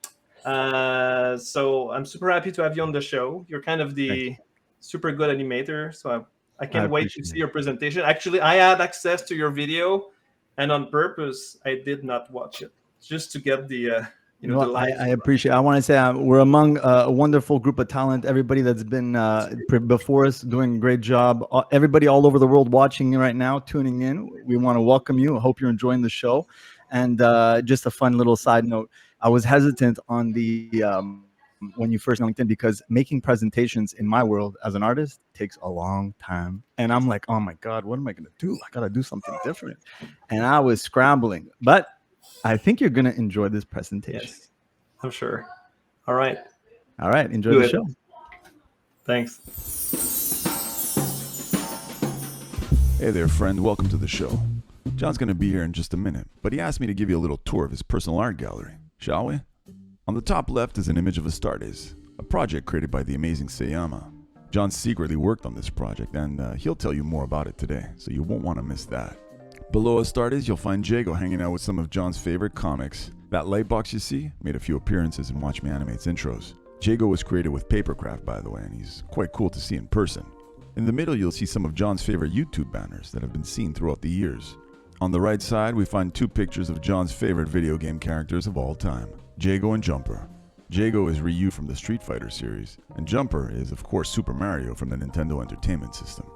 So I'm super happy to have you on the show. You're kind of the super good animator. So I can't wait to see your presentation. Actually, I had access to your video, and on purpose, I did not watch it just to get the the live. I appreciate it. I want to say we're among a wonderful group of talent. Everybody that's been before us doing a great job. Everybody all over the world watching right now, tuning in. We want to welcome you. I hope you're enjoying the show. And just a fun little side note. I was hesitant on the when you first LinkedIn because making presentations in my world as an artist takes a long time. And I'm like, oh my God, what am I going to do? I got to do something different. And I was scrambling. But I think you're going to enjoy this presentation. Yes, I'm sure. All right. Enjoy the show. Thanks. Hey there, friend. Welcome to the show. John's going to be here in just a minute, but he asked me to give you a little tour of his personal art gallery. Shall we? On the top left is an image of ASTARTES, a project created by the amazing Sayama. John secretly worked on this project, and he'll tell you more about it today, so you won't want to miss that. Below ASTARTES, you'll find Jago hanging out with some of John's favorite comics. That light box you see made a few appearances in Watch Me Animate's intros. Jago was created with papercraft, by the way, and he's quite cool to see in person. In the middle, you'll see some of John's favorite YouTube banners that have been seen throughout the years. On the right side, we find 2 pictures of John's favorite video game characters of all time, Jago and Jumper. Jago is Ryu from the Street Fighter series, and Jumper is, of course, Super Mario from the Nintendo Entertainment System.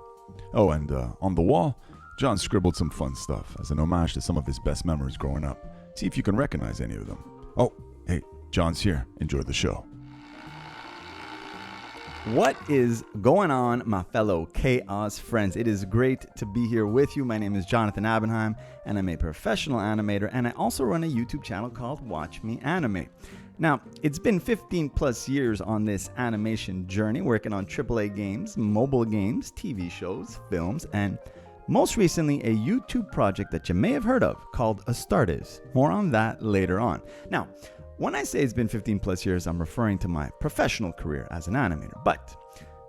Oh, and on the wall, John scribbled some fun stuff as an homage to some of his best memories growing up. See if you can recognize any of them. Oh, hey, John's here. Enjoy the show. What is going on, my fellow Chaos friends? It is great to be here with you. My name is Jonathan Abenhaim, and I'm a professional animator, and I also run a YouTube channel called Watch Me Animate. Now, it's been 15 plus years on this animation journey, working on AAA games, mobile games, TV shows, films, and most recently a YouTube project that you may have heard of called ASTARTES. More on that later on. Now, when I say it's been 15 plus years, I'm referring to my professional career as an animator, but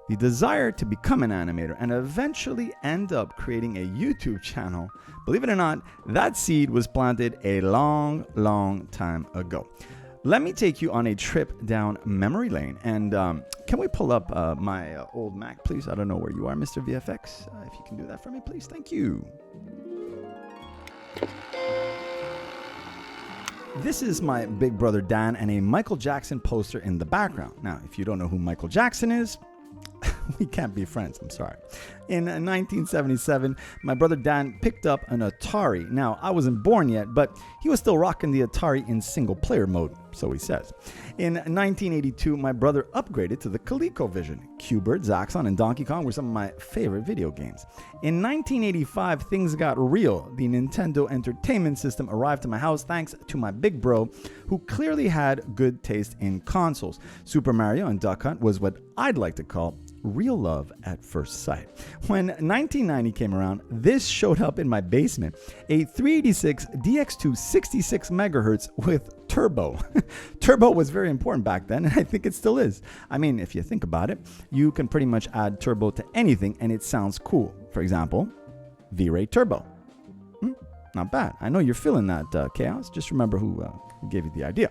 the desire to become an animator and eventually end up creating a YouTube channel, believe it or not, that seed was planted a long, long time ago. Let me take you on a trip down memory lane, and can we pull up my old Mac, please? I don't know where you are, Mr. VFX. If you can do that for me, please. Thank you. This is my big brother Dan and a Michael Jackson poster in the background. Now, if you don't know who Michael Jackson is, we can't be friends, I'm sorry. In 1977, my brother Dan picked up an Atari. Now, I wasn't born yet, but he was still rocking the Atari in single-player mode, so he says. In 1982, my brother upgraded to the ColecoVision. Q*bert, Zaxxon, and Donkey Kong were some of my favorite video games. In 1985, things got real. The Nintendo Entertainment System arrived to my house thanks to my big bro, who clearly had good taste in consoles. Super Mario and Duck Hunt was what I'd like to call real love at first sight. When 1990 came around, this showed up in my basement, a 386 DX2 66 megahertz with turbo. Turbo was very important back then, and I think it still is. I mean, if you think about it, you can pretty much add turbo to anything and it sounds cool. For example, V-Ray Turbo. Not bad. I know you're feeling that, Caius. Just remember who gave you the idea.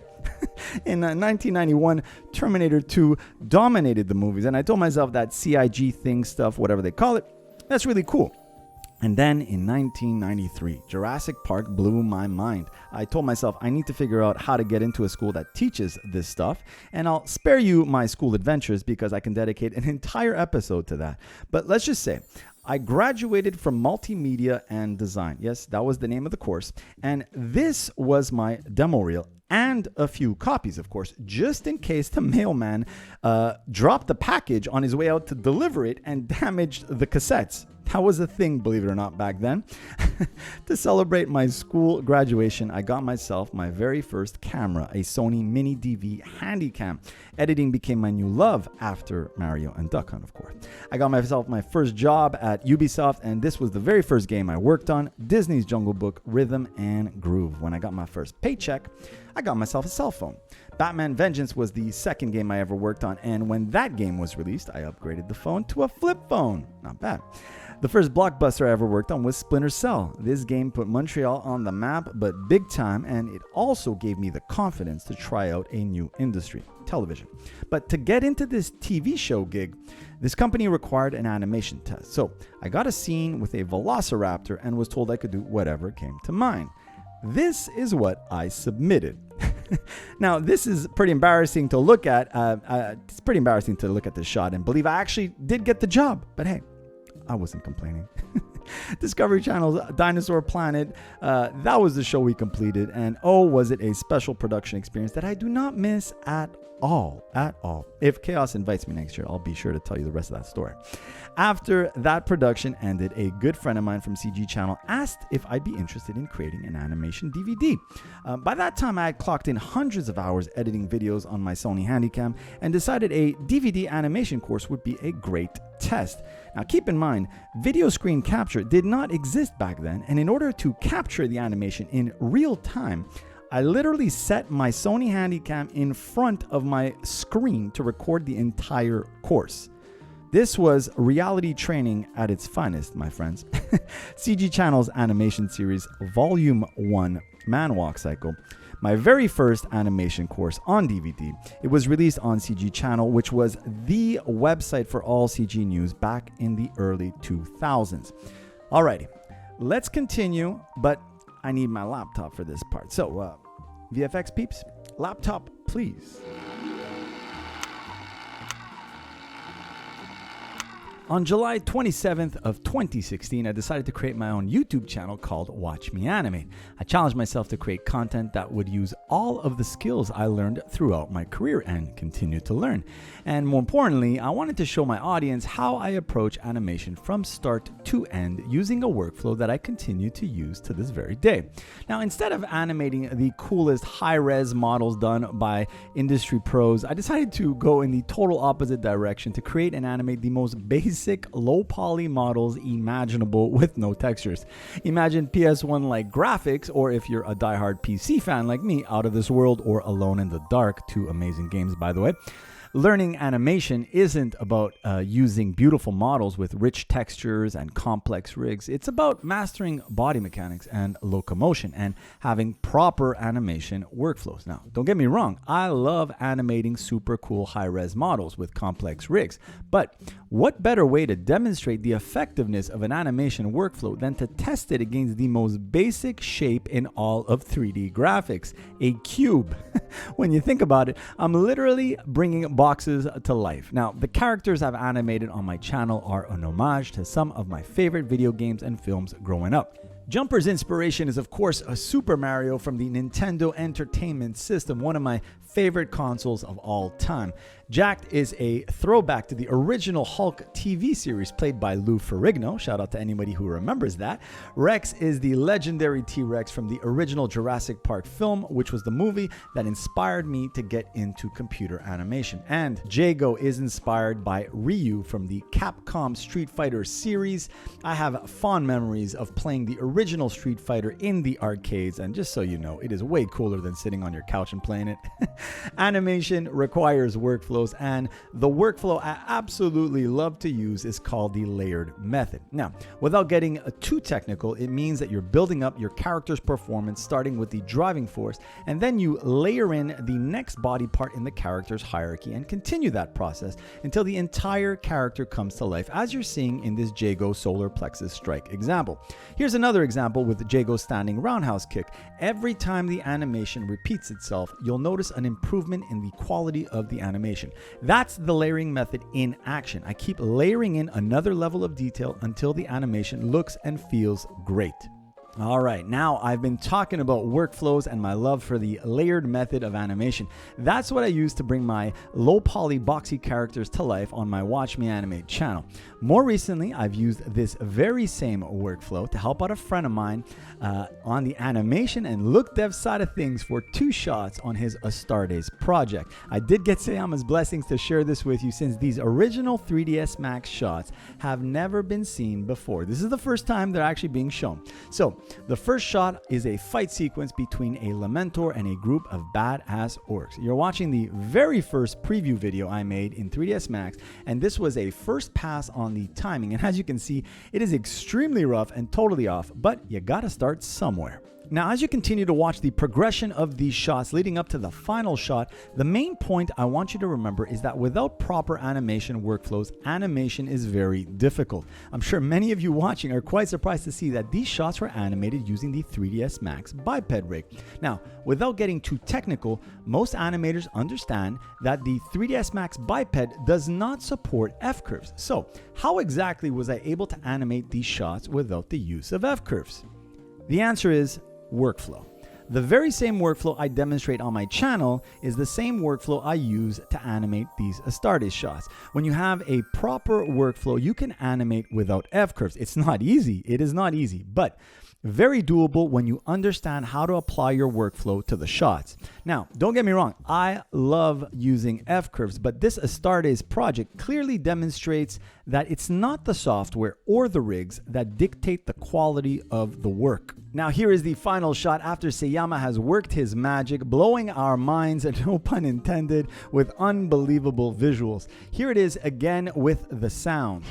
In 1991, Terminator 2 dominated the movies, and I told myself that CIG thing stuff, whatever they call it, that's really cool. And then in 1993, Jurassic Park blew my mind. I told myself I need to figure out how to get into a school that teaches this stuff, and I'll spare you my school adventures because I can dedicate an entire episode to that. But let's just say, I graduated from multimedia and design. Yes, that was the name of the course. And this was my demo reel and a few copies, of course, just in case the mailman dropped the package on his way out to deliver it and damaged the cassettes. That was a thing, believe it or not, back then. To celebrate my school graduation, I got myself my very first camera, a Sony Mini DV Handycam. Editing became my new love after Mario and Duck Hunt, of course. I got myself my first job at Ubisoft, and this was the very first game I worked on, Disney's Jungle Book Rhythm and Groove. When I got my first paycheck, I got myself a cell phone. Batman Vengeance was the second game I ever worked on, and when that game was released, I upgraded the phone to a flip phone. Not bad. The first blockbuster I ever worked on was Splinter Cell. This game put Montreal on the map, but big time, and it also gave me the confidence to try out a new industry, television. But to get into this TV show gig, this company required an animation test. So I got a scene with a velociraptor and was told I could do whatever came to mind. This is what I submitted. Now, this is pretty embarrassing to look at. It's pretty embarrassing to look at this shot and believe I actually did get the job. But hey, I wasn't complaining. Discovery Channel's Dinosaur Planet, that was the show we completed. And oh, was it a special production experience that I do not miss at all. If Chaos invites me next year, I'll be sure to tell you the rest of that story. After that production ended, a good friend of mine from CG Channel asked if I'd be interested in creating an animation DVD. By that time, I had clocked in hundreds of hours editing videos on my Sony Handycam and decided a DVD animation course would be a great test. Now keep in mind, video screen capture did not exist back then, and in order to capture the animation in real time, I literally set my Sony Handycam in front of my screen to record the entire course. This was reality training at its finest, my friends. CG Channel's animation series, Volume 1, Manwalk Cycle, my very first animation course on DVD. It was released on CG Channel, which was the website for all CG news back in the early 2000s. Alrighty, let's continue, but I need my laptop for this part. So, VFX peeps, laptop, please. On July 27th of 2016, I decided to create my own YouTube channel called Watch Me Animate. I challenged myself to create content that would use all of the skills I learned throughout my career and continue to learn. And more importantly, I wanted to show my audience how I approach animation from start to end using a workflow that I continue to use to this very day. Now, instead of animating the coolest high-res models done by industry pros, I decided to go in the total opposite direction to create and animate the most basic low poly models imaginable with no textures. Imagine PS1 like graphics, or if you're a diehard PC fan like me, Out of This World or Alone in the Dark, two amazing games by the way. Learning animation isn't about using beautiful models with rich textures and complex rigs. It's about mastering body mechanics and locomotion and having proper animation workflows. Now, don't get me wrong, I love animating super cool high-res models with complex rigs, but what better way to demonstrate the effectiveness of an animation workflow than to test it against the most basic shape in all of 3D graphics, a cube. When you think about it, I'm literally bringing boxes to life. Now, the characters I've animated on my channel are an homage to some of my favorite video games and films growing up. Jumper's inspiration is, of course, a Super Mario from the Nintendo Entertainment System, one of my favorite consoles of all time. Jacked is a throwback to the original Hulk TV series played by Lou Ferrigno. Shout out to anybody who remembers that. Rex is the legendary T-Rex from the original Jurassic Park film, which was the movie that inspired me to get into computer animation. And Jago is inspired by Ryu from the Capcom Street Fighter series. I have fond memories of playing the original Street Fighter in the arcades, and just so you know, it is way cooler than sitting on your couch and playing it. Animation requires workflows, and the workflow I absolutely love to use is called the layered method. Now, without getting too technical, it means that you're building up your character's performance starting with the driving force, and then you layer in the next body part in the character's hierarchy and continue that process until the entire character comes to life, as you're seeing in this Jago solar plexus strike example. Here's another example with Jago's standing roundhouse kick. Every time the animation repeats itself, you'll notice an improvement in the quality of the animation. That's the layering method in action. I keep layering in another level of detail until the animation looks and feels great. All right, now I've been talking about workflows and my love for the layered method of animation. That's what I use to bring my low poly boxy characters to life on my Watch Me Animate channel. More recently, I've used this very same workflow to help out a friend of mine on the animation and look dev side of things for 2 shots on his ASTARTES project. I did get Sayama's blessings to share this with you, since these original 3ds Max shots have never been seen before. This is the first time they're actually being shown. So the first shot is a fight sequence between a Lamentor and a group of badass orcs. You're watching the very first preview video I made in 3ds Max, and this was a first pass on the timing. And as you can see, it is extremely rough and totally off, but you gotta start somewhere. Now, as you continue to watch the progression of these shots leading up to the final shot, the main point I want you to remember is that without proper animation workflows, animation is very difficult. I'm sure many of you watching are quite surprised to see that these shots were animated using the 3ds Max biped rig. Now, without getting too technical, most animators understand that the 3ds Max biped does not support F-curves. So, how exactly was I able to animate these shots without the use of F-curves? The answer is workflow. The very same workflow I demonstrate on my channel is the same workflow I use to animate these ASTARTES shots. When you have a proper workflow, you can animate without F-curves. It's not easy. It is not easy, but very doable when you understand how to apply your workflow to the shots. Now, don't get me wrong, I love using F-curves, but this ASTARTES project clearly demonstrates that it's not the software or the rigs that dictate the quality of the work. Now, here is the final shot after Sayama has worked his magic, blowing our minds, and no pun intended, with unbelievable visuals. Here it is again with the sound.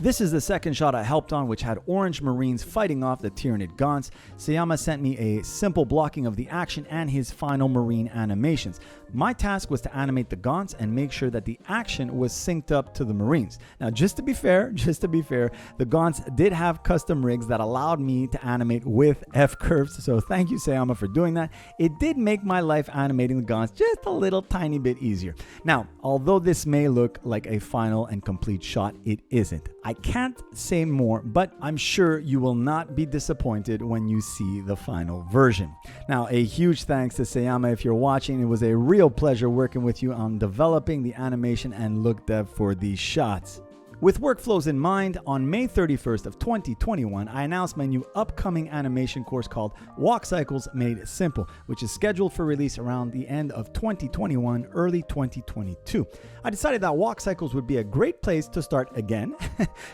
This is the second shot I helped on, which had orange marines fighting off the Tyranid Gaunts. Sayama sent me a simple blocking of the action and his final marine animations. My task was to animate the Gaunts and make sure that the action was synced up to the marines. Now, just to be fair, the Gaunts did have custom rigs that allowed me to animate with F-curves, so thank you, Sayama, for doing that. It did make my life animating the Gaunts just a little tiny bit easier. Now, although this may look like a final and complete shot, it isn't. I can't say more, but I'm sure you will not be disappointed when you see the final version. Now, a huge thanks to Sayama if you're watching. It was a real pleasure working with you on developing the animation and look dev for these shots. With workflows in mind, on May 31st of 2021, I announced my new upcoming animation course called Walk Cycles Made Simple, which is scheduled for release around the end of 2021, early 2022. I decided that Walk Cycles would be a great place to start again,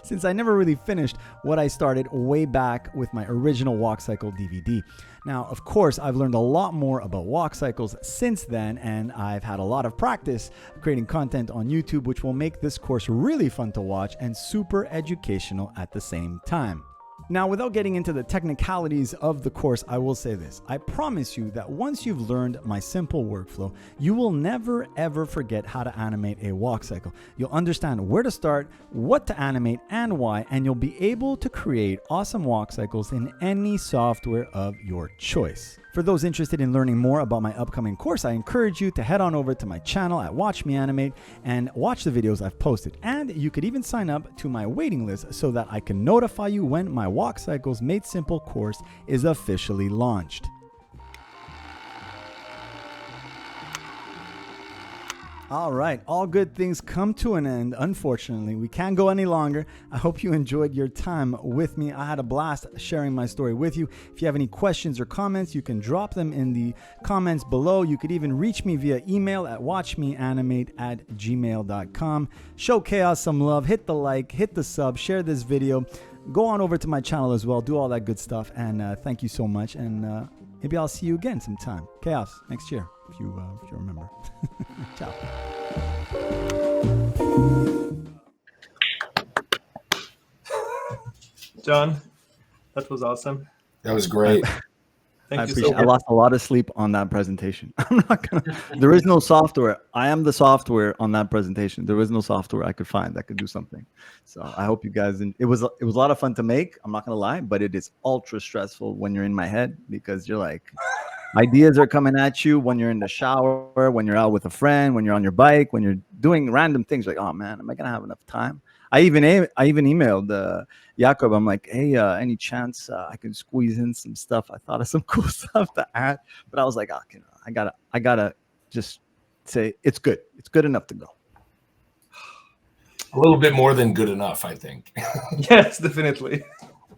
since I never really finished what I started way back with my original Walk Cycle DVD. Now, of course, I've learned a lot more about walk cycles since then, and I've had a lot of practice creating content on YouTube, which will make this course really fun to watch and super educational at the same time. Now, without getting into the technicalities of the course, I will say this. I promise you that once you've learned my simple workflow, you will never ever forget how to animate a walk cycle. You'll understand where to start, what to animate, and why, and you'll be able to create awesome walk cycles in any software of your choice. For those interested in learning more about my upcoming course, I encourage you to head on over to my channel at Watch Me Animate and watch the videos I've posted. And you could even sign up to my waiting list so that I can notify you when my Walk Cycles Made Simple course is officially launched. All right, all good things come to an end. Unfortunately, we can't go any longer. I hope you enjoyed your time with me. I had a blast sharing my story with you. If you have any questions or comments, you can drop them in the comments below. You could even reach me via email at watchmeanimate@gmail.com. Show Chaos some love, hit the like, hit the sub, share this video. go on over to my channel as well. Do all that good stuff. And thank you so much. And maybe I'll see you again sometime. Caius next year, if you remember. Ciao. John, that was awesome. That was great. Thank you so appreciate. I much. lost a lot of sleep on that presentation. I'm not gonna. There is no software. I am the software on that presentation. There is no software I could find that could do something. So I hope you guys. It was a lot of fun to make. I'm not gonna lie, but it is ultra stressful when you're in my head because you're like, ideas are coming at you when you're in the shower, when you're out with a friend, when you're on your bike, when you're doing random things. Like, oh man, am I gonna have enough time? I even emailed Jakob. I'm like, hey, any chance I can squeeze in some stuff? I thought of some cool stuff to add, but I was like, okay, I gotta just say it's good. It's good enough to go. A little bit more than good enough, I think. Yes, definitely.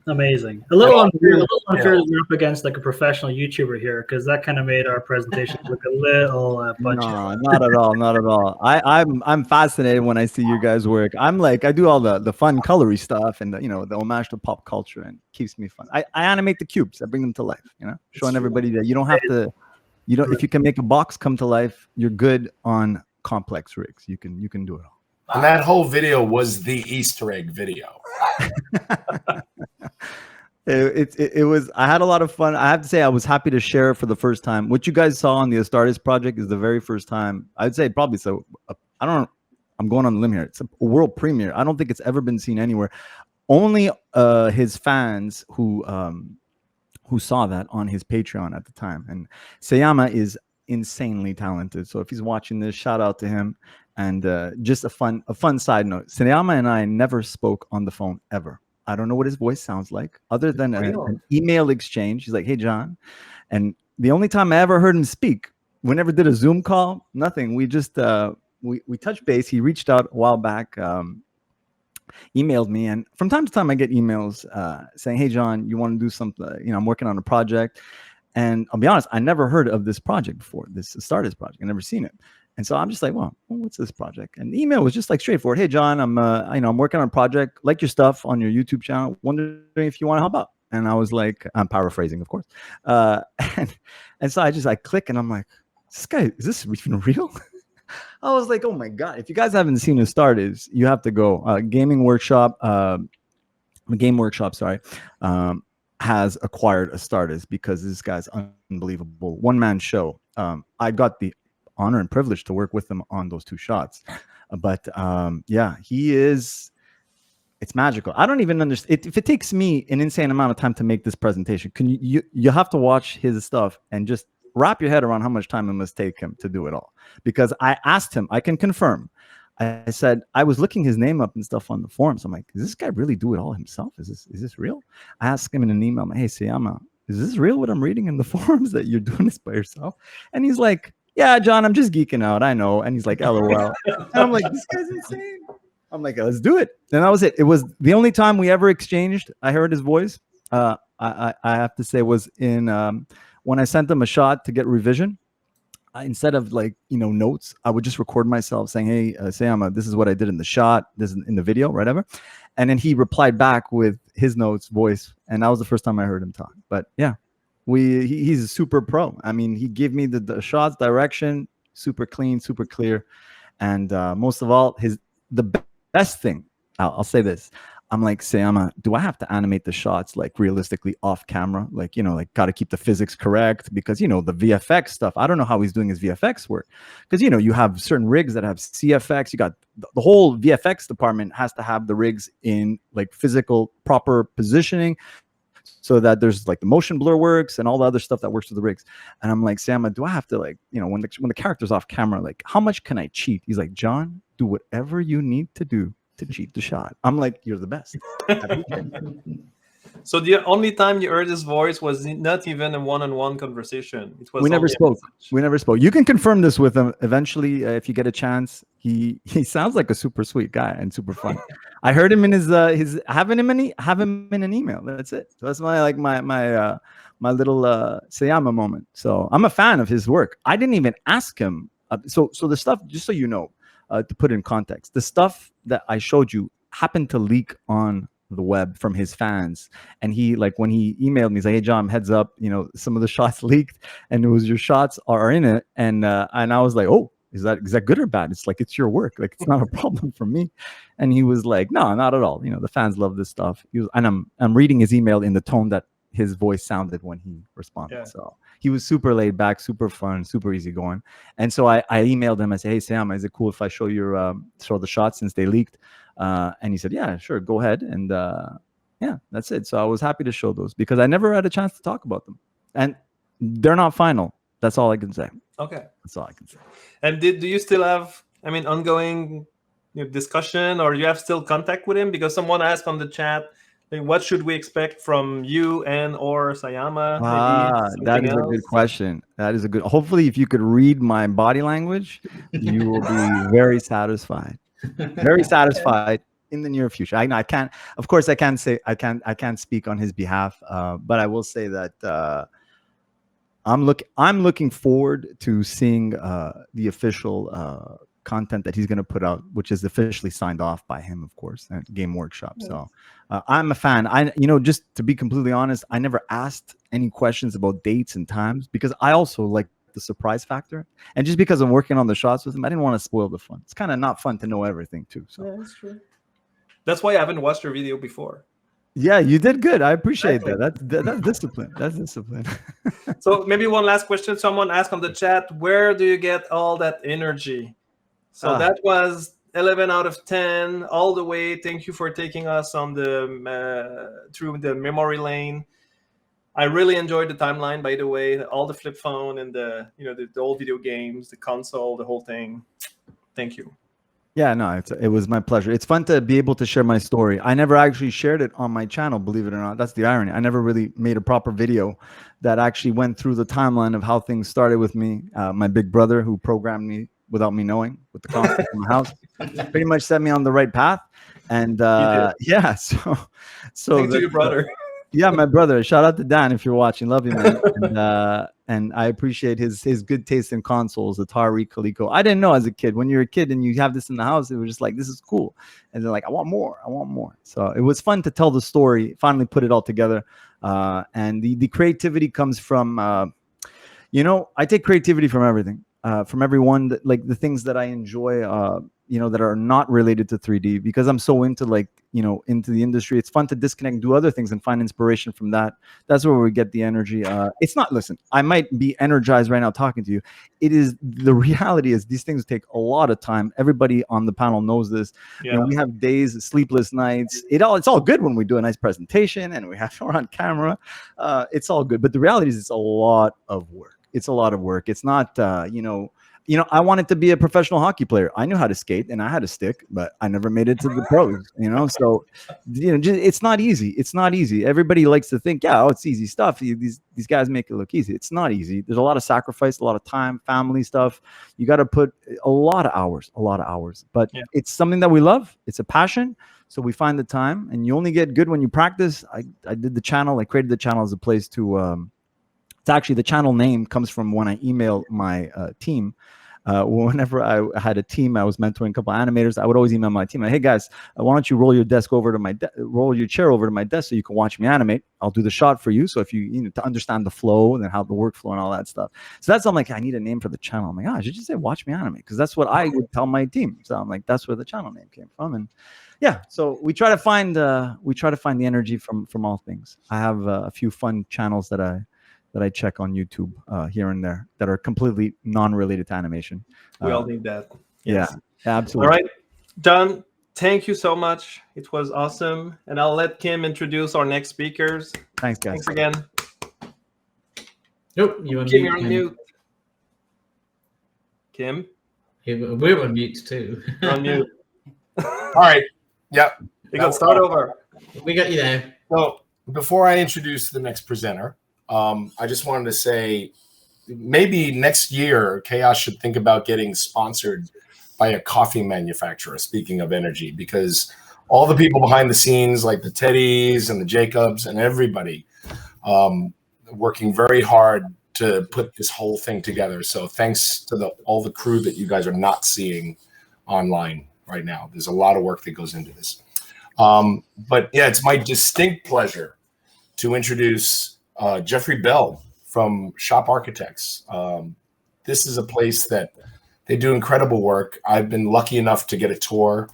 Amazing. A little unfair that we're up against like a professional YouTuber here, because that kind of made our presentation look a little budget. No, not at all, not at all. I'm fascinated when I see you guys work. I'm like, I do all the fun colory stuff and the homage to pop culture, and it keeps me fun. I animate the cubes. I bring them to life. Showing everybody that you don't have to. If you can make a box come to life, you're good on complex rigs. You can do it all. And that whole video was the Easter egg video. It was. I had a lot of fun. I have to say, I was happy to share it for the first time. What you guys saw on the ASTARTES project is the very first time. I'd say probably so. I don't know. I'm going on a limb here. It's a world premiere. I don't think it's ever been seen anywhere. Only his fans who saw that on his Patreon at the time. And Sayama is insanely talented. So if he's watching this, shout out to him. And just a fun side note. Sayama and I never spoke on the phone ever. I don't know what his voice sounds like other than an email exchange. He's like, hey, John. And the only time I ever heard him speak, we never did a Zoom call, nothing. We just, we touched base. He reached out a while back, emailed me. And from time to time, I get emails saying, hey, John, you want to do something? I'm working on a project. And I'll be honest, I never heard of this project before, this ASTARTES project. I never seen it. And so I'm just like, well, what's this project? And the email was just like straightforward. Hey, John, I'm working on a project, like your stuff on your YouTube channel. Wondering if you want to help out. And I was like, I'm paraphrasing, of course. And so I click and I'm like, is this even real? I was like, oh my God. If you guys haven't seen ASTARTES, you have to go. Game Workshop, has acquired ASTARTES because this guy's unbelievable. One-man show. I got the honor and privilege to work with him on those 2 shots, but he is. It's magical. I don't even understand if it takes me an insane amount of time to make this presentation. Can you have to watch his stuff and just wrap your head around how much time it must take him to do it all? Because I asked him, I can confirm. I said I was looking his name up and stuff on the forums. I'm like, does this guy really do it all himself? Is this real? I asked him in an email, hey, Sayama, is this real? What I'm reading in the forums that you're doing this by yourself? And he's like, yeah, John, I'm just geeking out. I know. And he's like, LOL. And I'm like, this guy's insane. I'm like, let's do it. And that was it. It was the only time we ever exchanged. I heard his voice. I have to say was in when I sent him a shot to get revision. Instead of notes, I would just record myself saying, hey, Sayama, this is what I did in the shot. This is in the video, whatever. And then he replied back with his notes, voice. And that was the first time I heard him talk. But yeah. He's a super pro. I mean, he gave me the shots, direction, super clean, super clear. And most of all, the best thing, I'll say this. I'm like, Sayama, do I have to animate the shots like realistically off camera? Got to keep the physics correct because, the VFX stuff. I don't know how he's doing his VFX work because, you have certain rigs that have CFX. You got the whole VFX department has to have the rigs in like physical proper positioning, so that there's like the motion blur works and all the other stuff that works with the rigs. And I'm like, Sam, do I have to when the character's off camera, like how much can I cheat? He's like, John, do whatever you need to do to cheat the shot. I'm like, you're the best. So the only time you heard his voice was not even a one-on-one conversation. It was we never spoke. You can confirm this with him eventually if you get a chance. He sounds like a super sweet guy and super fun. I heard him in his have him in an email. That's it. So that's my little Sayama moment. So I'm a fan of his work. I didn't even ask him. So the stuff, just so you know, to put in context, the stuff that I showed you happened to leak on the web from his fans. And he, like, when he emailed me, he's like, "Hey John, heads up, you know, some of the shots leaked, and it was your shots are in it." And I was like, "Oh, is that good or bad?" It's like, it's your work, like it's not a problem for me. And he was like, "No, not at all. You know, the fans love this stuff." And I'm reading his email in the tone that his voice sounded when he responded. Yeah. So he was super laid back, super fun, super easygoing. And so I emailed him. I said, "Hey Sam, is it cool if I show the shots since they leaked?" And he said, "Yeah, sure, go ahead." And yeah, that's it. So I was happy to show those because I never had a chance to talk about them, and they're not final. That's all I can say. Okay, that's all I can say. And do you still have, I mean, ongoing discussion, or you have still contact with him? Because someone asked on the chat, like, what should we expect from you and or Sayama? That is a good question. That is a good. Hopefully, if you could read my body language, you will be very satisfied. Very satisfied in the near future. I can't. Of course, I can't say. I can't speak on his behalf. But I will say that I'm looking forward to seeing the official content that he's going to put out, which is officially signed off by him, of course, at Game Workshop. Yes. So I'm a fan. Just to be completely honest, I never asked any questions about dates and times because I also like the surprise factor. And just because I'm working on the shots with him, I didn't want to spoil the fun. It's kind of not fun to know everything too. So yeah, that's true. That's why I haven't watched your video before. Yeah, you did good. I appreciate that. That's discipline. That's discipline. So maybe one last question. Someone asked on the chat, where do you get all that energy? So that was 11 out of 10 all the way. Thank you for taking us on through the memory lane. I really enjoyed the timeline, by the way, all the flip phone and the old video games, the console, the whole thing. Thank you. Yeah, no, it was my pleasure. It's fun to be able to share my story. I never actually shared it on my channel, believe it or not. That's the irony. I never really made a proper video that actually went through the timeline of how things started with me. My big brother, who programmed me without me knowing, with the console in my house, pretty much set me on the right path. And yeah, so thanks to your brother. Yeah, my brother. Shout out to Dan if you're watching. Love you, man. And I appreciate his good taste in consoles, Atari, Coleco. I didn't know as a kid. When you're a kid and you have this in the house, it was just like, this is cool. And they're like, I want more. I want more. So it was fun to tell the story, finally put it all together. And the creativity comes from, I take creativity from everything. From everyone, that, like the things that I enjoy, that are not related to 3D, because I'm so into into the industry. It's fun to disconnect and do other things and find inspiration from that. That's where we get the energy. It's not, listen, I might be energized right now talking to you. The reality is these things take a lot of time. Everybody on the panel knows this. Yeah. We have days, sleepless nights. It's all good when we do a nice presentation and we're on camera. It's all good. But the reality is it's a lot of work. It's a lot of work. It's not, I wanted to be a professional hockey player. I knew how to skate and I had a stick, but I never made it to the pros, So, it's not easy. It's not easy. Everybody likes to think, it's easy stuff. These guys make it look easy. It's not easy. There's a lot of sacrifice, a lot of time, family stuff. You got to put a lot of hours, but it's something that we love. It's a passion. So we find the time, and you only get good when you practice. I did the channel. I created the channel as a place to, it's actually, the channel name comes from when I emailed my team. Whenever I had a team, I was mentoring a couple of animators. I would always email my team, like, "Hey guys, why don't you roll your chair over to my desk so you can watch me animate? I'll do the shot for you. So if you to understand the flow and then how the workflow and all that stuff." So I'm like, I need a name for the channel. I'm like, I should just say "Watch Me Animate," because that's what I would tell my team. So I'm like, that's where the channel name came from. And yeah, so we try to find the energy from all things. I have a few fun channels that I check on YouTube here and there that are completely non-related to animation. We all need that. Yes. Yeah, absolutely. All right, John, thank you so much. It was awesome. And I'll let Kim introduce our next speakers. Thanks, guys. Thanks again. Nope, you're on Kim, mute. you're on mute. Kim? We're on mute too. You're on mute. All right. Yep. You can start over. We got you there. So before I introduce the next presenter, I just wanted to say maybe next year Chaos should think about getting sponsored by a coffee manufacturer, speaking of energy, because all the people behind the scenes, like the Teddys and the Jacobs and everybody, working very hard to put this whole thing together. So thanks to all the crew that you guys are not seeing online right now. There's a lot of work that goes into this. But yeah, it's my distinct pleasure to introduce Geoffrey Bell from Shop Architects. This is a place that they do incredible work. I've been lucky enough to get a tour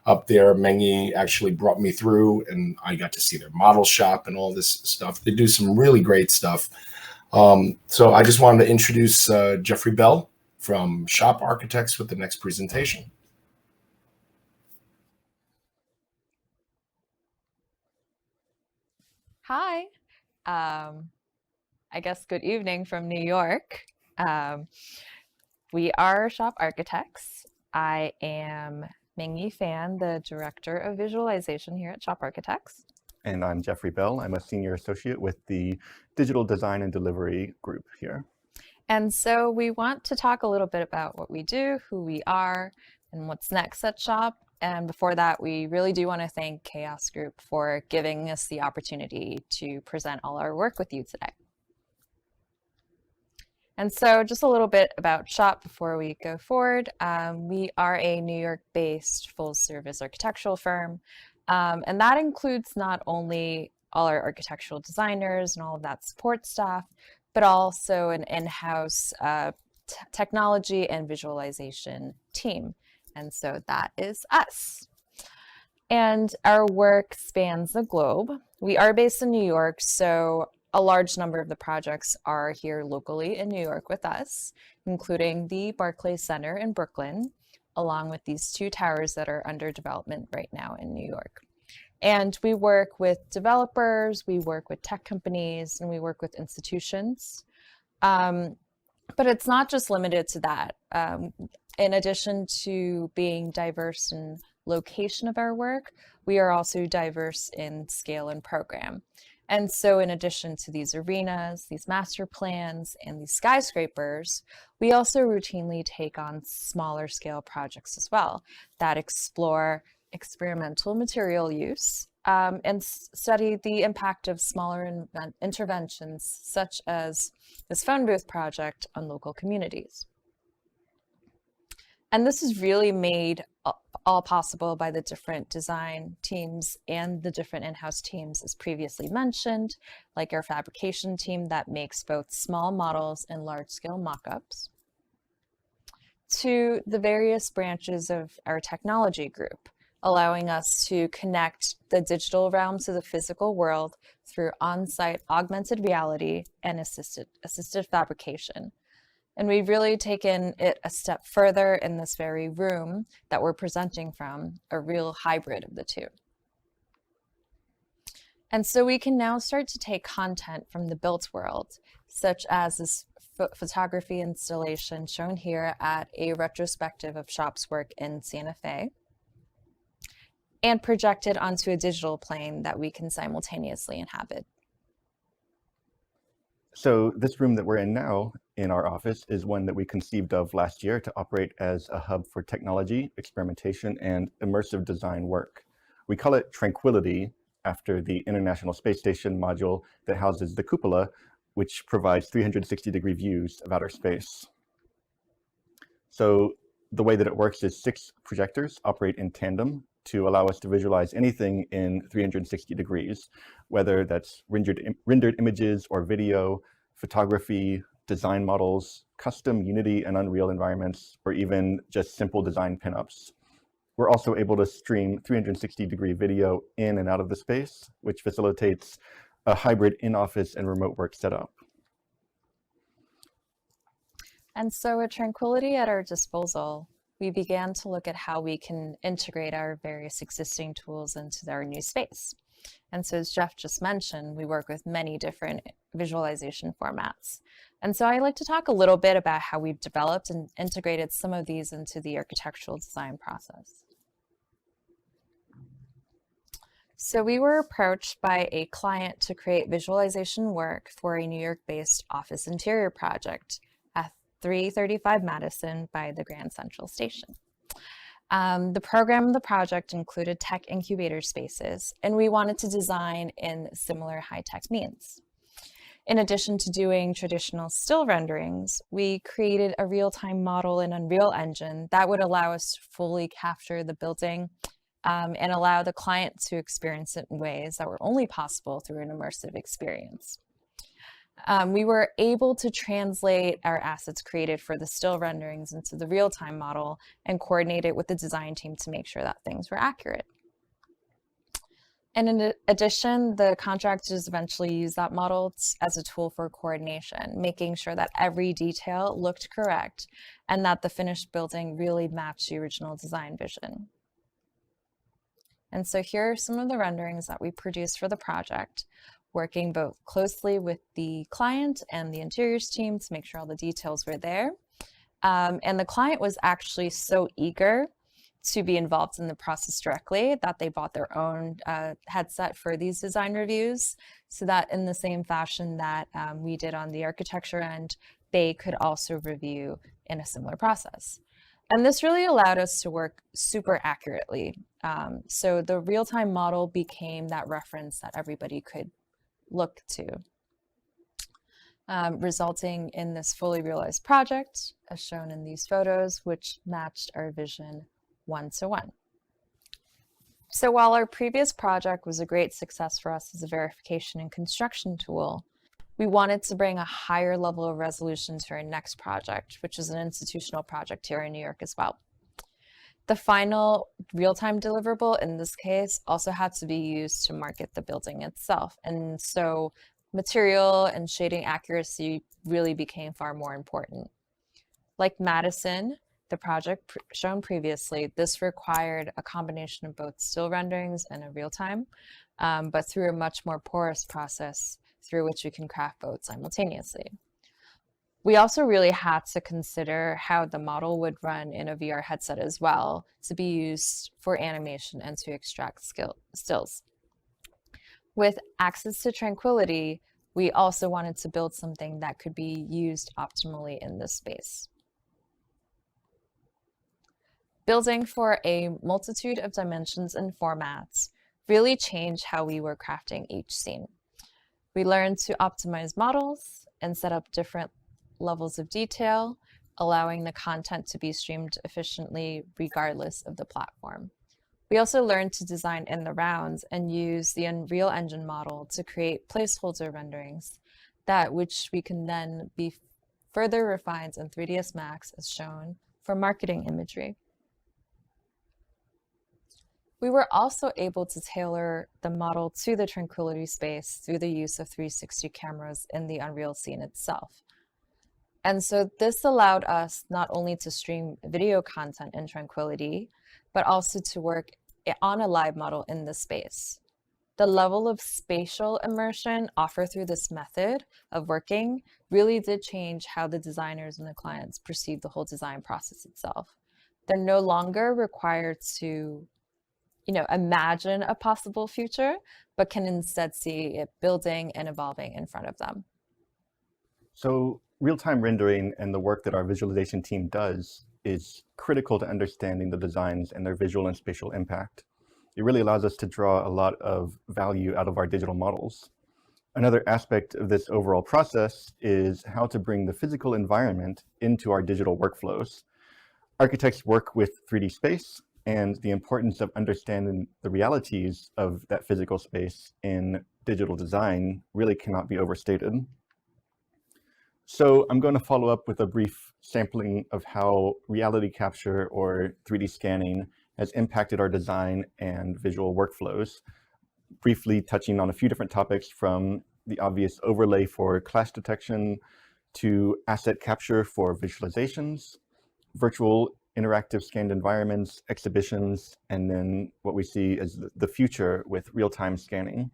up there. Mengyi actually brought me through, and I got to see their model shop and all this stuff. They do some really great stuff. So I just wanted to introduce Geoffrey Bell from Shop Architects with the next presentation. Hi. I guess good evening from New York. We are Shop Architects. I am Mengyi Fan, the Director of Visualization here at Shop Architects. And I'm Geoffrey Bell. I'm a Senior Associate with the Digital Design and Delivery group here. And so we want to talk a little bit about what we do, who we are, and what's next at Shop. And before that, we really do want to thank Caius Group for giving us the opportunity to present all our work with you today. And so just a little bit about Shop before we go forward. We are a New York-based full-service architectural firm, and that includes not only all our architectural designers and all of that support staff, but also an in-house technology and visualization team. And so that is us. And our work spans the globe. We are based in New York, so a large number of the projects are here locally in New York with us, including the Barclays Center in Brooklyn, along with these 2 towers that are under development right now in New York. And we work with developers, we work with tech companies, and we work with institutions. But it's not just limited to that. In addition to being diverse in location of our work, we are also diverse in scale and program. And so in addition to these arenas, these master plans, and these skyscrapers, we also routinely take on smaller scale projects as well that explore experimental material use and study the impact of smaller interventions such as this phone booth project on local communities. And this is really made all possible by the different design teams and the different in-house teams, as previously mentioned, like our fabrication team that makes both small models and large-scale mock-ups, to the various branches of our technology group, allowing us to connect the digital realm to the physical world through on-site augmented reality and assisted fabrication. And we've really taken it a step further in this very room that we're presenting from, a real hybrid of the two. And so we can now start to take content from the built world, such as this photography installation shown here at a retrospective of Shop's work in Santa Fe, and project it onto a digital plane that we can simultaneously inhabit. So this room that we're in now in our office is one that we conceived of last year to operate as a hub for technology, experimentation, and immersive design work. We call it Tranquility after the International Space Station module that houses the cupola, which provides 360-degree views of outer space. So the way that it works is 6 projectors operate in tandem to allow us to visualize anything in 360 degrees, whether that's rendered images or video, photography, design models, custom Unity and Unreal environments, or even just simple design pinups. We're also able to stream 360-degree video in and out of the space, which facilitates a hybrid in-office and remote work setup. And so with Tranquility at our disposal, we began to look at how we can integrate our various existing tools into our new space. And so as Jeff just mentioned, we work with many different visualization formats. And so I'd like to talk a little bit about how we've developed and integrated some of these into the architectural design process. So we were approached by a client to create visualization work for a New York-based office interior project at 335 Madison by the Grand Central Station. The program of the project included tech incubator spaces, and we wanted to design in similar high-tech means. In addition to doing traditional still renderings, we created a real-time model in Unreal Engine that would allow us to fully capture the building and allow the client to experience it in ways that were only possible through an immersive experience. We were able to translate our assets created for the still renderings into the real-time model and coordinate it with the design team to make sure that things were accurate. And in addition, the contractors eventually used that model as a tool for coordination, making sure that every detail looked correct and that the finished building really matched the original design vision. And so here are some of the renderings that we produced for the project, working both closely with the client and the interiors team to make sure all the details were there. And the client was actually so eager to be involved in the process directly that they bought their own headset for these design reviews, so that in the same fashion that we did on the architecture end, they could also review in a similar process. And this really allowed us to work super accurately. So the real-time model became that reference that everybody could look to, resulting in this fully realized project, as shown in these photos, which matched our vision one-to-one. So while our previous project was a great success for us as a verification and construction tool, we wanted to bring a higher level of resolution to our next project, which is an institutional project here in New York as well. The final real-time deliverable in this case also had to be used to market the building itself. And so material and shading accuracy really became far more important. Like Madison, the project shown previously, this required a combination of both still renderings and a real-time, but through a much more porous process through which we can craft both simultaneously. We also really had to consider how the model would run in a VR headset as well, to be used for animation and to extract stills. With access to tranquility, we also wanted to build something that could be used optimally in this space. Building for a multitude of dimensions and formats really changed how we were crafting each scene. We learned to optimize models and set up different levels of detail, allowing the content to be streamed efficiently regardless of the platform. We also learned to design in the rounds and use the Unreal Engine model to create placeholder renderings, which we can then be further refined in 3ds Max as shown for marketing imagery. We were also able to tailor the model to the tranquility space through the use of 360 cameras in the Unreal scene itself. And so this allowed us not only to stream video content in tranquility, but also to work on a live model in the space. The level of spatial immersion offered through this method of working really did change how the designers and the clients perceive the whole design process itself. They're no longer required to imagine a possible future, but can instead see it building and evolving in front of them. So real-time rendering and the work that our visualization team does is critical to understanding the designs and their visual and spatial impact. It really allows us to draw a lot of value out of our digital models. Another aspect of this overall process is how to bring the physical environment into our digital workflows. Architects work with 3D space, and the importance of understanding the realities of that physical space in digital design really cannot be overstated. So I'm going to follow up with a brief sampling of how reality capture or 3D scanning has impacted our design and visual workflows, briefly touching on a few different topics from the obvious overlay for clash detection to asset capture for visualizations, virtual interactive scanned environments, exhibitions, and then what we see as the future with real-time scanning.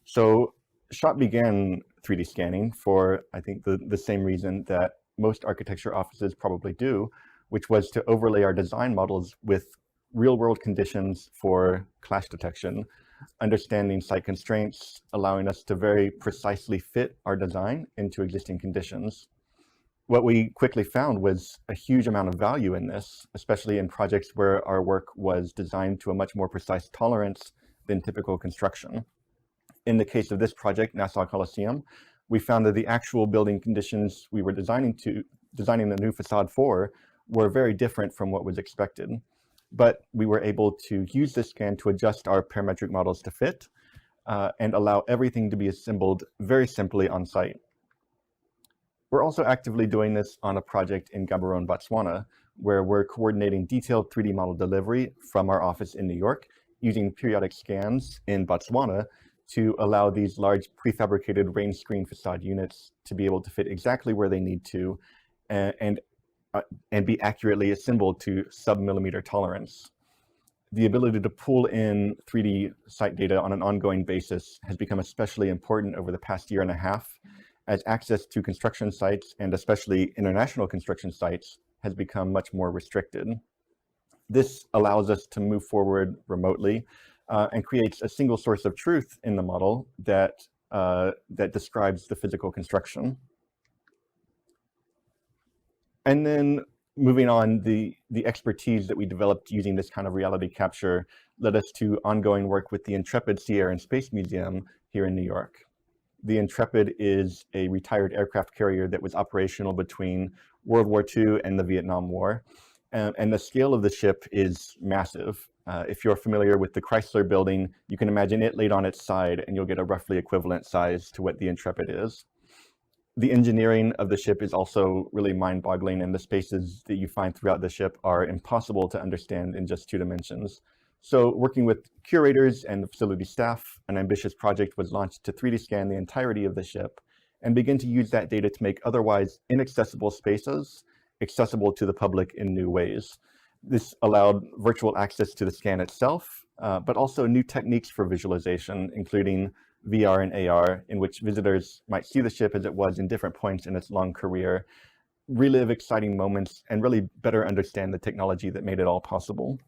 So Shop began 3D scanning for, I think, the same reason that most architecture offices probably do, which was to overlay our design models with real-world conditions for clash detection, understanding site constraints, allowing us to very precisely fit our design into existing conditions. What we quickly found was a huge amount of value in this, especially in projects where our work was designed to a much more precise tolerance than typical construction. In the case of this project, Nassau Coliseum, we found that the actual building conditions we were designing the new facade for were very different from what was expected. but we were able to use this scan to adjust our parametric models to fit and allow everything to be assembled very simply on site. We're also actively doing this on a project in Gaborone, Botswana, where we're coordinating detailed 3D model delivery from our office in New York using periodic scans in Botswana to allow these large prefabricated rain screen facade units to be able to fit exactly where they need to and be accurately assembled to sub-millimeter tolerance. The ability to pull in 3D site data on an ongoing basis has become especially important over the past year and a half, as access to construction sites, and especially international construction sites, has become much more restricted. This allows us to move forward remotely and creates a single source of truth in the model that describes the physical construction. And then moving on, the expertise that we developed using this kind of reality capture led us to ongoing work with the Intrepid Sea, Air, and Space Museum here in New York. The Intrepid is a retired aircraft carrier that was operational between World War II and the Vietnam War. And the scale of the ship is massive. If you're familiar with the Chrysler building, you can imagine it laid on its side and you'll get a roughly equivalent size to what the Intrepid is. The engineering of the ship is also really mind-boggling, and the spaces that you find throughout the ship are impossible to understand in just 2 dimensions. So working with curators and the facility staff, an ambitious project was launched to 3D scan the entirety of the ship and begin to use that data to make otherwise inaccessible spaces accessible to the public in new ways. This allowed virtual access to the scan itself, but also new techniques for visualization, including VR and AR, in which visitors might see the ship as it was in different points in its long career, relive exciting moments, and really better understand the technology that made it all possible.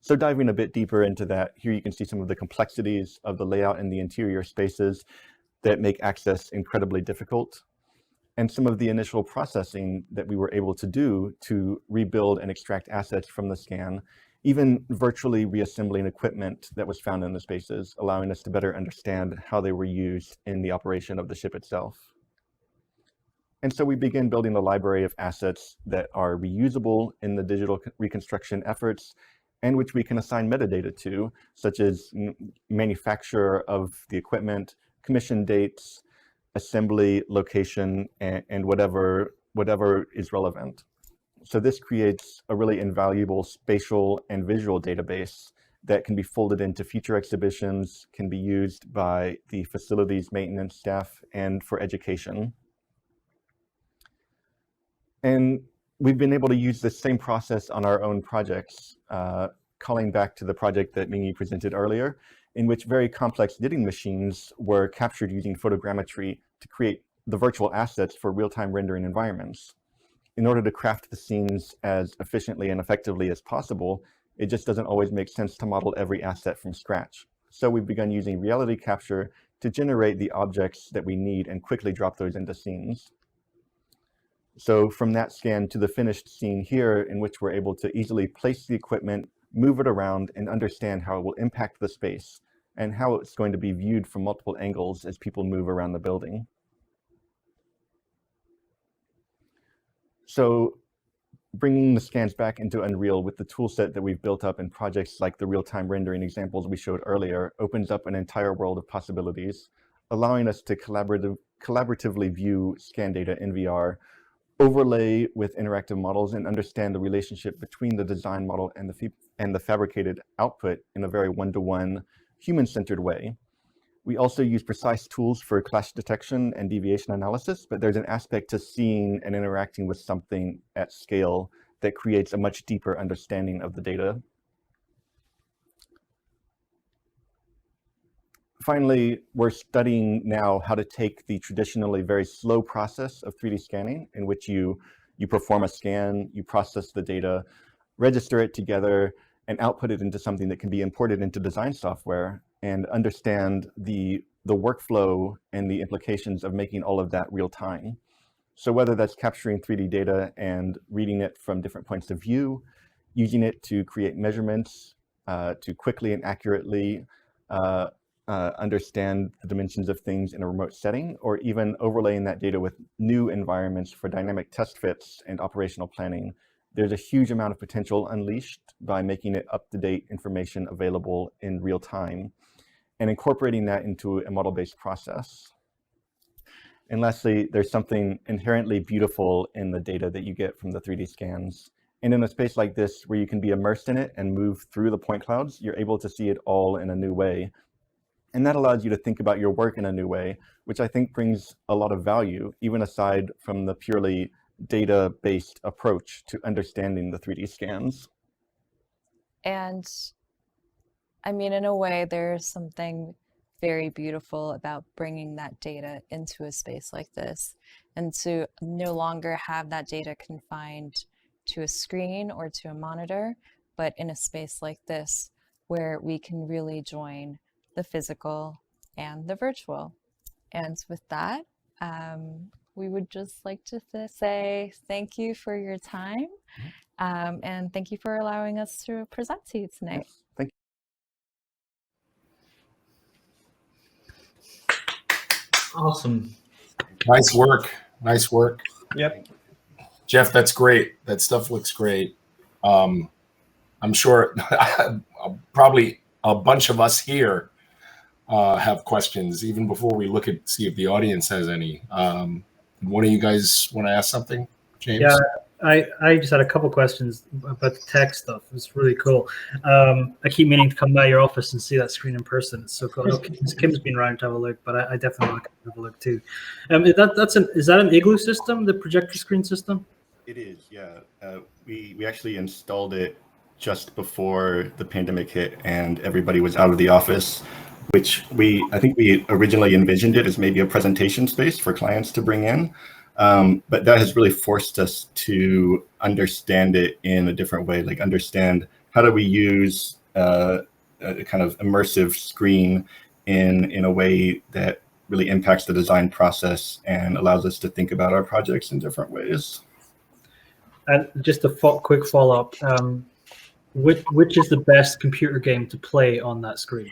So diving a bit deeper into that, here you can see some of the complexities of the layout in the interior spaces that make access incredibly difficult, and some of the initial processing that we were able to do to rebuild and extract assets from the scan, even virtually reassembling equipment that was found in the spaces, allowing us to better understand how they were used in the operation of the ship itself. And so we begin building a library of assets that are reusable in the digital reconstruction efforts, and which we can assign metadata to, such as manufacturer of the equipment, commission dates, assembly, location, and whatever is relevant. So this creates a really invaluable spatial and visual database that can be folded into future exhibitions, can be used by the facilities maintenance staff, and for education. And we've been able to use the same process on our own projects, calling back to the project that Mengyi presented earlier, in which very complex knitting machines were captured using photogrammetry to create the virtual assets for real-time rendering environments. In order to craft the scenes as efficiently and effectively as possible, it just doesn't always make sense to model every asset from scratch. So we've begun using reality capture to generate the objects that we need and quickly drop those into scenes. So from that scan to the finished scene here, in which we're able to easily place the equipment, move it around, and understand how it will impact the space and how it's going to be viewed from multiple angles as people move around the building. So bringing the scans back into Unreal with the tool set that we've built up in projects like the real-time rendering examples we showed earlier opens up an entire world of possibilities, allowing us to collaboratively view scan data in VR, overlay with interactive models, and understand the relationship between the design model and the fabricated output in a very one-to-one, human-centered way. We also use precise tools for clash detection and deviation analysis, but there's an aspect to seeing and interacting with something at scale that creates a much deeper understanding of the data. Finally, we're studying now how to take the traditionally very slow process of 3D scanning, in which you perform a scan, you process the data, register it together, and output it into something that can be imported into design software, and understand the workflow and the implications of making all of that real time. So whether that's capturing 3D data and reading it from different points of view, using it to create measurements, to quickly and accurately understand the dimensions of things in a remote setting, or even overlaying that data with new environments for dynamic test fits and operational planning, there's a huge amount of potential unleashed by making it up-to-date information available in real time and incorporating that into a model-based process. And lastly, there's something inherently beautiful in the data that you get from the 3D scans. And in a space like this, where you can be immersed in it and move through the point clouds, you're able to see it all in a new way. And that allows you to think about your work in a new way, which I think brings a lot of value, even aside from the purely data-based approach to understanding the 3D scans. And I mean, in a way, there's something very beautiful about bringing that data into a space like this, and to no longer have that data confined to a screen or to a monitor, but in a space like this where we can really join the physical and the virtual. And with that, we would just like to say thank you for your time, and thank you for allowing us to present to you tonight. Thank you. Awesome. Nice work. Nice work. Yep. Jeff, that's great. That stuff looks great. I'm sure probably a bunch of us here have questions even before we look at see if the audience has any. One of you guys want to ask something, James? Yeah, I just had a couple questions about the tech stuff. It's really cool. I keep meaning to come by your office and see that screen in person. It's so cool. I know Kim's been around to have a look, but I definitely want to have a look too. Is that an Igloo system, the projector screen system? It is, yeah. We actually installed it just before the pandemic hit and everybody was out of the office, which I think we originally envisioned it as maybe a presentation space for clients to bring in. But that has really forced us to understand it in a different way, like understand how do we use a kind of immersive screen in a way that really impacts the design process and allows us to think about our projects in different ways. And just a quick follow-up, which is the best computer game to play on that screen?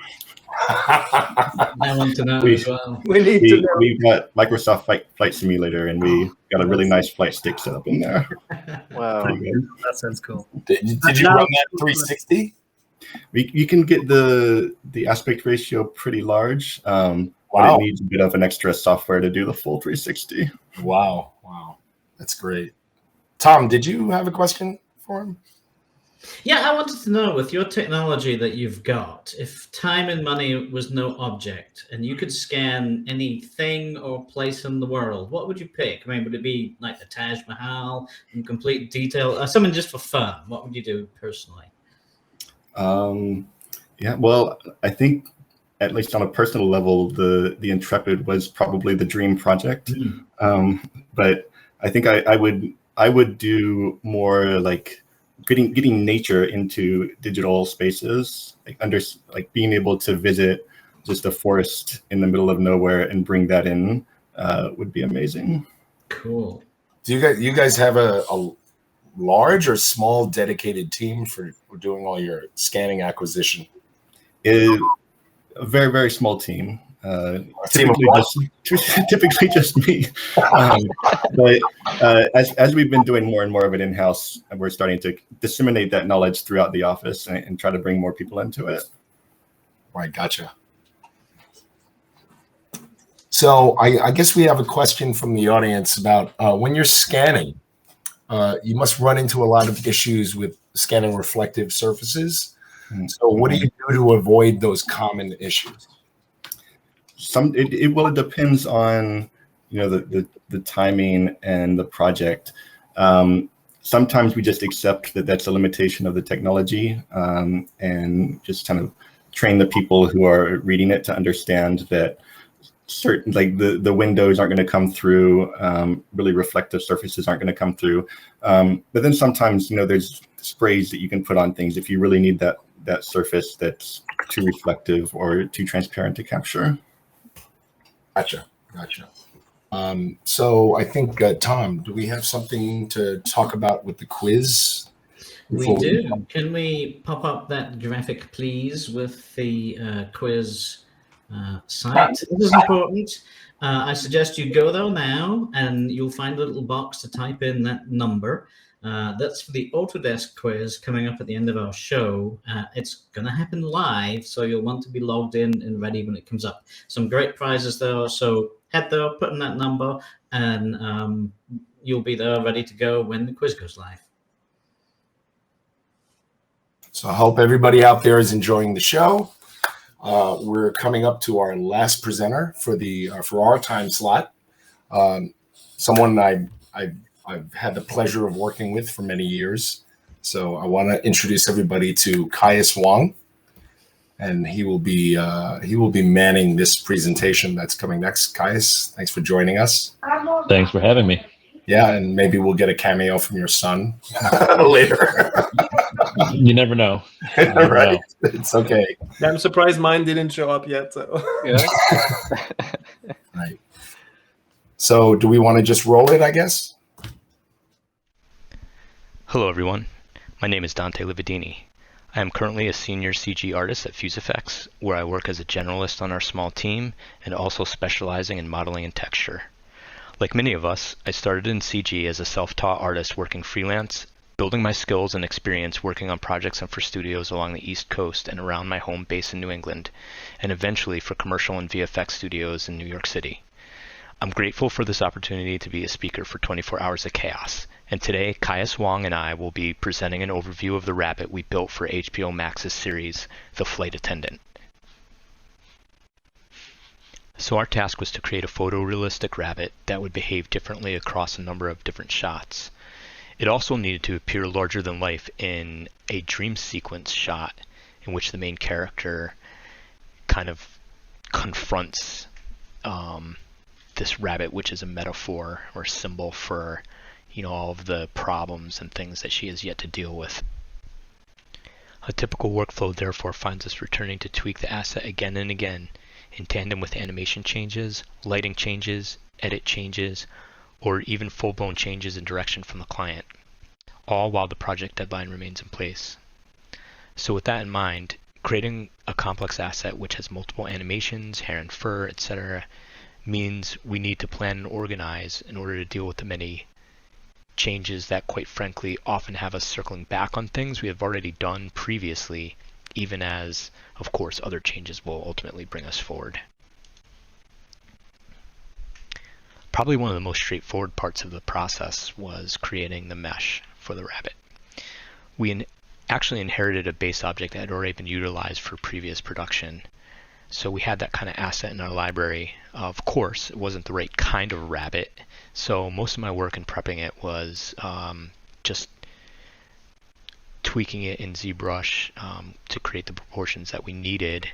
I want to know as well. We've got Microsoft Flight Simulator, and we got a really nice flight stick set up in there. Wow. That sounds cool. Did you run that 360? You can get the aspect ratio pretty large, but it needs a bit of an extra software to do the full 360. Wow. That's great. Tom, did you have a question for him? Yeah, I wanted to know, with your technology that you've got, if time and money was no object and you could scan anything or place in the world, what would you pick? I mean, would it be like the Taj Mahal in complete detail? Something just for fun. What would you do personally? Yeah, well, I think at least on a personal level, the Intrepid was probably the dream project. But I think I would do more like getting nature into digital spaces, like being able to visit just a forest in the middle of nowhere and bring that in would be amazing. Cool. Do you guys have a large or small dedicated team for doing all your scanning acquisition? A very, very small team. Typically just me. But as we've been doing more and more of it in-house, we're starting to disseminate that knowledge throughout the office and try to bring more people into it. Right, gotcha. So I guess we have a question from the audience about when you're scanning, you must run into a lot of issues with scanning reflective surfaces. So what do you do to avoid those common issues? It depends on the timing and the project. Sometimes we just accept that that's a limitation of the technology, and just kind of train the people who are reading it to understand that certain, like the windows aren't going to come through, really reflective surfaces aren't going to come through. But then sometimes there's sprays that you can put on things if you really need that surface that's too reflective or too transparent to capture. Gotcha. So I think, Tom, do we have something to talk about with the quiz? We do. Can we pop up that graphic, please, with the quiz site. This is important. I suggest you go there now, and you'll find a little box to type in that number. That's for the Autodesk quiz coming up at the end of our show. It's going to happen live, so you'll want to be logged in and ready when it comes up. Some great prizes there, so head there, put in that number, and you'll be there ready to go when the quiz goes live. So I hope everybody out there is enjoying the show. We're coming up to our last presenter for our time slot. Someone I've had the pleasure of working with for many years. So I want to introduce everybody to Caius Wong, and he will be manning this presentation that's coming next. Caius, thanks for joining us. Thanks for having me. Yeah, and maybe we'll get a cameo from your son later. You never know. Right. It's okay. I'm surprised mine didn't show up yet. So. Yeah. Right. So do we want to just roll it, I guess? Hello, everyone. My name is Dante Lividini. I am currently a senior CG artist at FuseFX, where I work as a generalist on our small team and also specializing in modeling and texture. Like many of us, I started in CG as a self-taught artist working freelance, building my skills and experience working on projects and for studios along the East Coast and around my home base in New England, and eventually for commercial and VFX studios in New York City. I'm grateful for this opportunity to be a speaker for 24 Hours of Chaos, and today Caius Wong and I will be presenting an overview of the rabbit we built for HBO Max's series, The Flight Attendant. So our task was to create a photorealistic rabbit that would behave differently across a number of different shots. It also needed to appear larger than life in a dream sequence shot in which the main character kind of confronts this rabbit, which is a metaphor or symbol for, all of the problems and things that she has yet to deal with. A typical workflow therefore finds us returning to tweak the asset again and again in tandem with animation changes, lighting changes, edit changes, or even full-blown changes in direction from the client, all while the project deadline remains in place. So with that in mind, creating a complex asset which has multiple animations, hair and fur, etc., means we need to plan and organize in order to deal with the many changes that, quite frankly, often have us circling back on things we have already done previously, even as, of course, other changes will ultimately bring us forward. Probably one of the most straightforward parts of the process was creating the mesh for the rabbit. We actually inherited a base object that had already been utilized for previous production, so we had that kind of asset in our library. Of course, it wasn't the right kind of rabbit, so most of my work in prepping it was just tweaking it in ZBrush to create the proportions that we needed,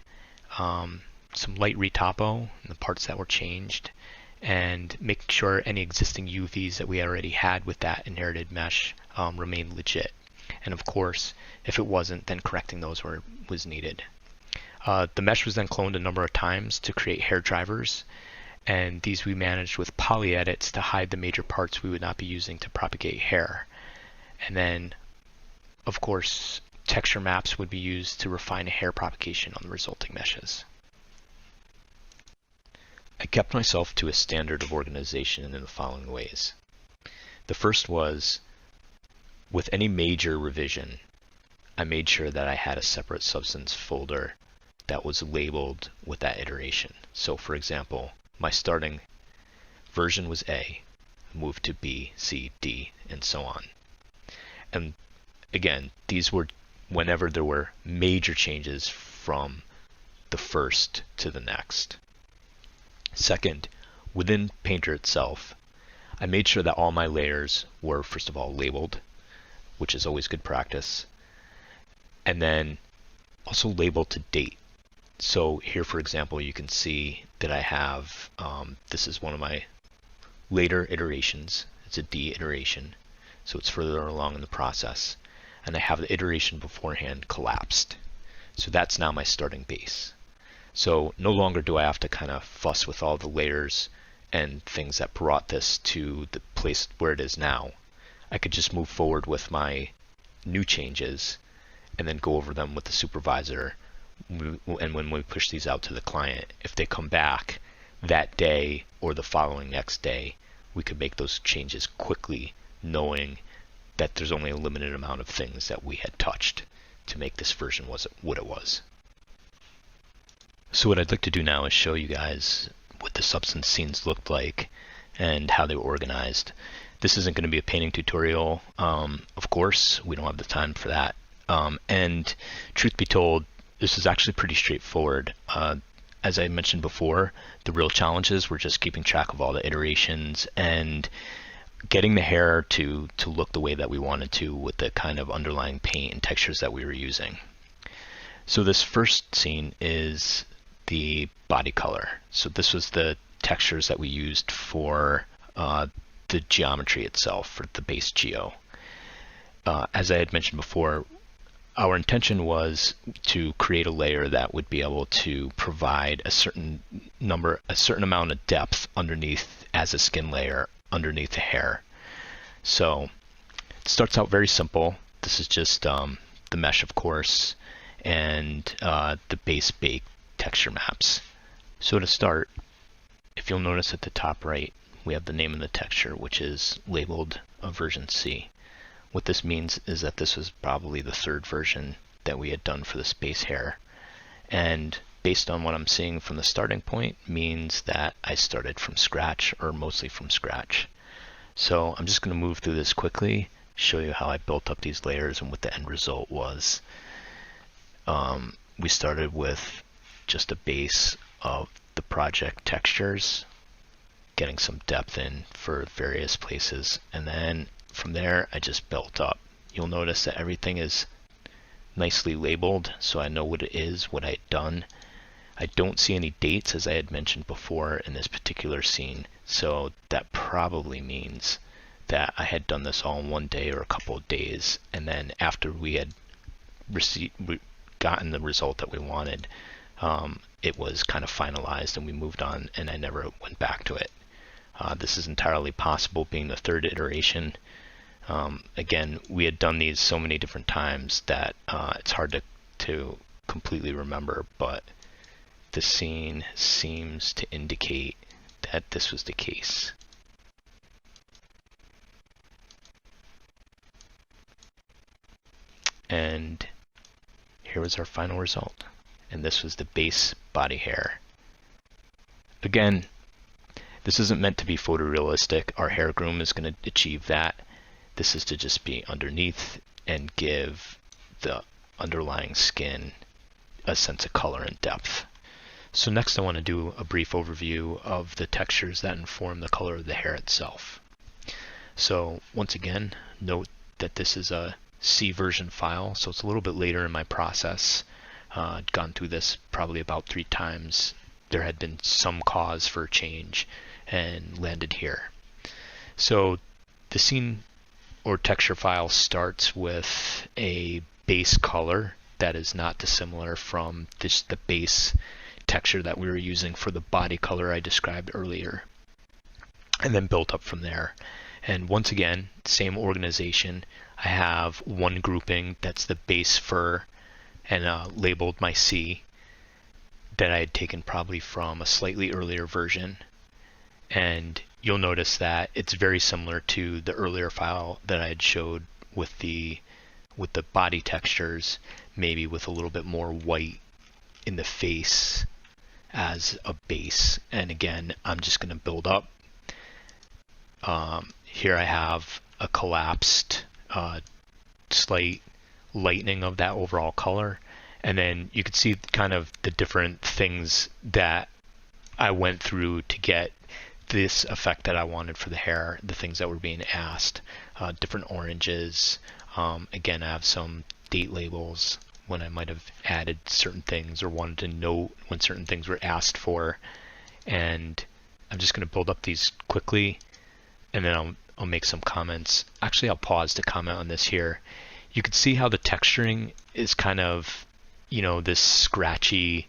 some light retopo in the parts that were changed, and making sure any existing UVs that we already had with that inherited mesh remained legit. And of course, if it wasn't, then correcting those was needed. The mesh was then cloned a number of times to create hair drivers, and these we managed with poly edits to hide the major parts we would not be using to propagate hair. And then, of course, texture maps would be used to refine hair propagation on the resulting meshes. I kept myself to a standard of organization in the following ways. The first was, with any major revision, I made sure that I had a separate substance folder that was labeled with that iteration. So for example, my starting version was A, moved to B, C, D, and so on. And again, these were whenever there were major changes from the first to the next. Second, within Painter itself, I made sure that all my layers were, first of all, labeled, which is always good practice, and then also labeled to date. So here, for example, you can see that I have, this is one of my later iterations. It's a D iteration, so it's further along in the process. And I have the iteration beforehand collapsed. So that's now my starting base. So no longer do I have to kind of fuss with all the layers and things that brought this to the place where it is now. I could just move forward with my new changes and then go over them with the supervisor and when we push these out to the client, if they come back that day or the following next day, we could make those changes quickly, knowing that there's only a limited amount of things that we had touched to make this version what it was. So what I'd like to do now is show you guys what the substance scenes looked like and how they were organized. This isn't going to be a painting tutorial, of course, we don't have the time for that. And truth be told, this is actually pretty straightforward. As I mentioned before, the real challenges were just keeping track of all the iterations and getting the hair to look the way that we wanted to with the kind of underlying paint and textures that we were using. So this first scene is the body color. So this was the textures that we used for the geometry itself, for the base geo. As I had mentioned before, our intention was to create a layer that would be able to provide a certain amount of depth underneath as a skin layer underneath the hair. So it starts out very simple. This is just the mesh, of course, and the base bake texture maps. So to start, if you'll notice at the top right, we have the name of the texture, which is labeled a version C. What this means is that this was probably the third version that we had done for the space hair. And based on what I'm seeing from the starting point means that I started from scratch, or mostly from scratch. So I'm just going to move through this quickly, show you how I built up these layers and what the end result was. We started with just a base of the project textures, getting some depth in for various places, and then from there I just built up. You'll notice that everything is nicely labeled, so I know what it is, what I had done. I don't see any dates, as I had mentioned before, in this particular scene, so that probably means that I had done this all in one day or a couple of days, and then after we had gotten the result that we wanted, it was kind of finalized and we moved on, and I never went back to it. This is entirely possible, being the third iteration. Again, we had done these so many different times that it's hard to completely remember, but the scene seems to indicate that this was the case. And here was our final result. And this was the base body hair. Again, this isn't meant to be photorealistic. Our hair groom is going to achieve that. This is to just be underneath and give the underlying skin a sense of color and depth. So next I want to do a brief overview of the textures that inform the color of the hair itself. So once again, note that this is a C version file, so it's a little bit later in my process. I'd gone through this probably about 3 times. There had been some cause for a change and landed here. So the scene or texture file starts with a base color that is not dissimilar from the base texture that we were using for the body color I described earlier, and then built up from there. And once again, same organization. I have one grouping that's the base fur and labeled my C that I had taken probably from a slightly earlier version. And you'll notice that it's very similar to the earlier file that I had showed with the body textures, maybe with a little bit more white in the face as a base. And again, I'm just going to build up. Here I have a collapsed slight lightening of that overall color, and then you can see kind of the different things that I went through to get this effect that I wanted for the hair, the things that were being asked, different oranges. Again, I have some date labels when I might have added certain things or wanted to note when certain things were asked for. And I'm just going to build up these quickly, and then I'll make some comments. Actually, I'll pause to comment on this here. You can see how the texturing is kind of, this scratchy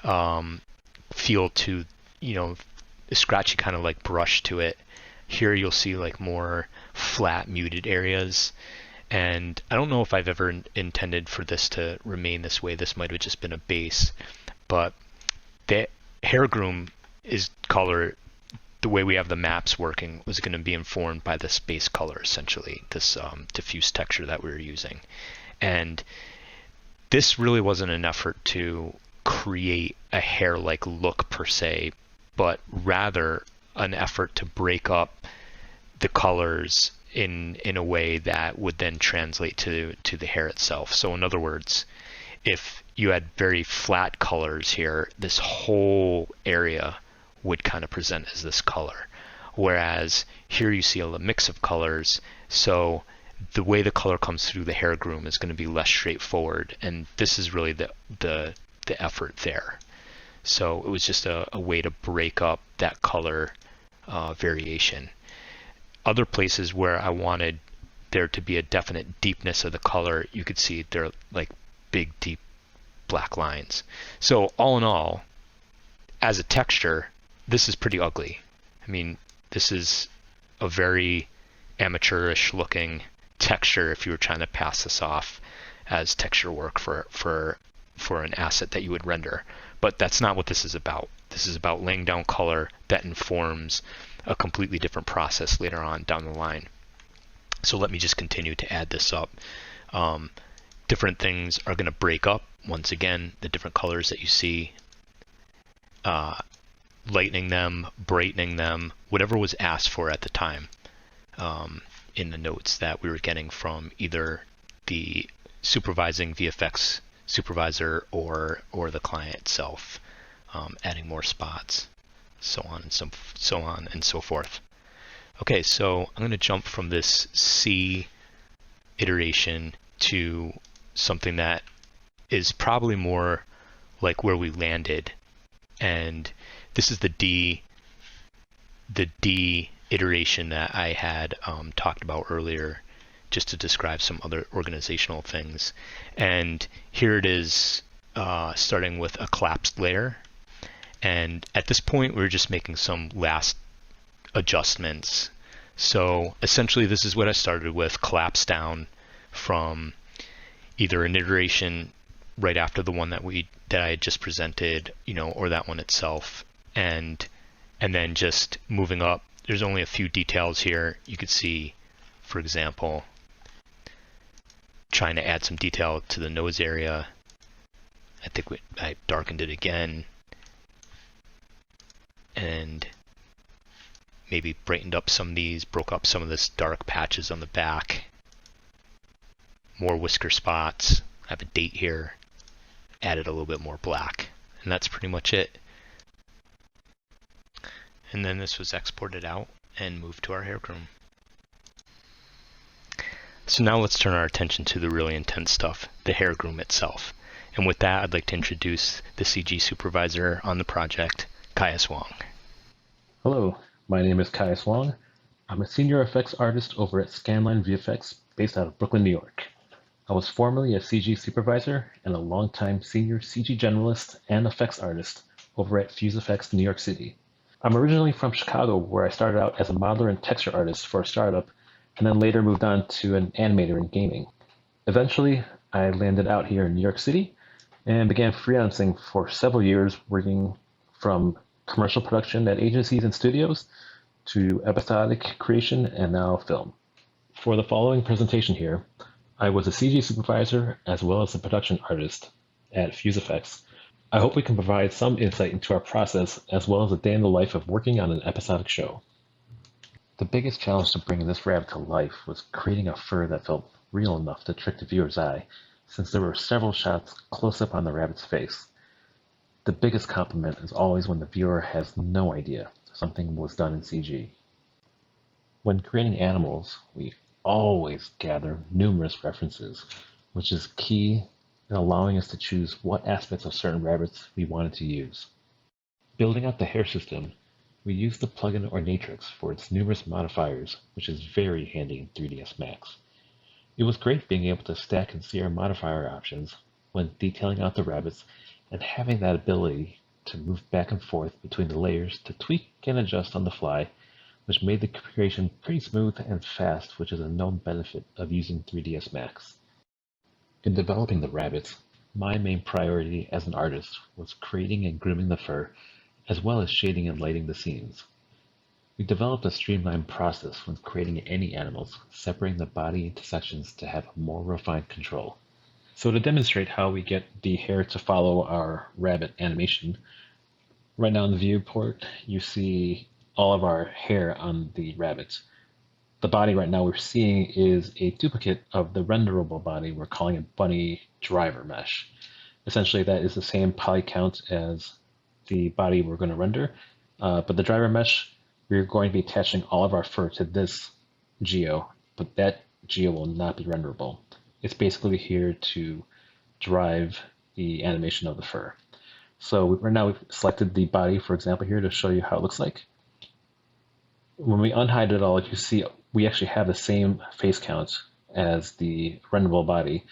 feel to, a scratchy kind of like brush to it. Here you'll see like more flat muted areas. And I don't know if I've ever intended for this to remain this way. This might have just been a base, but the hair groom is color. The way we have the maps working was going to be informed by this base color, essentially, this diffuse texture that we were using. And this really wasn't an effort to create a hair-like look per se, but rather an effort to break up the colors in a way that would then translate to the hair itself. So in other words, if you had very flat colors here, this whole area would kind of present as this color. Whereas here you see a mix of colors, so the way the color comes through the hair groom is going to be less straightforward, and this is really the effort there. So it was just a way to break up that color variation. Other places where I wanted there to be a definite deepness of the color, you could see they're like big, deep black lines. So all in all, as a texture, this is pretty ugly. I mean, this is a very amateurish looking texture if you were trying to pass this off as texture work for an asset that you would render. But that's not what this is about. This is about laying down color that informs a completely different process later on down the line. So let me just continue to add this up. Different things are going to break up, once again, the different colors that you see, lightening them, brightening them, whatever was asked for at the time in the notes that we were getting from either the supervising VFX supervisor or the client itself, adding more spots, so on and so forth. Okay, so I'm going to jump from this C iteration to something that is probably more like where we landed, and this is the D iteration that I had talked about earlier, just to describe some other organizational things. And here it is, starting with a collapsed layer. And at this point, we're just making some last adjustments. So essentially, this is what I started with, collapse down from either an iteration right after the one that I had just presented, or that one itself, and then just moving up. There's only a few details here. You could see, for example, trying to add some detail to the nose area. I think I darkened it again, and maybe brightened up some of these, broke up some of this dark patches on the back. More whisker spots. I have a date here. Added a little bit more black, and that's pretty much it. And then this was exported out and moved to our hair groom. So now let's turn our attention to the really intense stuff, the hair groom itself. And with that, I'd like to introduce the CG supervisor on the project, Caius Wong. Hello, my name is Caius Wong. I'm a senior effects artist over at Scanline VFX based out of Brooklyn, New York. I was formerly a CG supervisor and a longtime senior CG generalist and effects artist over at FuseFX New York City. I'm originally from Chicago, where I started out as a modeler and texture artist for a startup, and then later moved on to an animator in gaming. Eventually, I landed out here in New York City and began freelancing for several years, working from commercial production at agencies and studios to episodic creation and now film. For the following presentation here, I was a CG supervisor as well as a production artist at FuseFX. I hope we can provide some insight into our process as well as a day in the life of working on an episodic show. The biggest challenge to bringing this rabbit to life was creating a fur that felt real enough to trick the viewer's eye, since there were several shots close up on the rabbit's face. The biggest compliment is always when the viewer has no idea something was done in CG. When creating animals, we always gather numerous references, which is key in allowing us to choose what aspects of certain rabbits we wanted to use. Building out the hair system, we used the plugin Ornatrix for its numerous modifiers, which is very handy in 3ds Max. It was great being able to stack and see our modifier options when detailing out the rabbits and having that ability to move back and forth between the layers to tweak and adjust on the fly which made the creation pretty smooth and fast, which is a known benefit of using 3ds Max. In developing the rabbits, my main priority as an artist was creating and grooming the fur, as well as shading and lighting the scenes. We developed a streamlined process when creating any animals, separating the body into sections to have more refined control. So to demonstrate how we get the hair to follow our rabbit animation, right now in the viewport, you see all of our hair on the rabbits. The body right now we're seeing is a duplicate of the renderable body. We're calling it bunny driver mesh. Essentially, that is the same poly count as the body we're going to render, but the driver mesh, we're going to be attaching all of our fur to this geo, but that geo will not be renderable. It's basically here to drive the animation of the fur. So right now we've selected the body, for example, here to show you how it looks like. When we unhide it all, you see we actually have the same face count as the renderable body,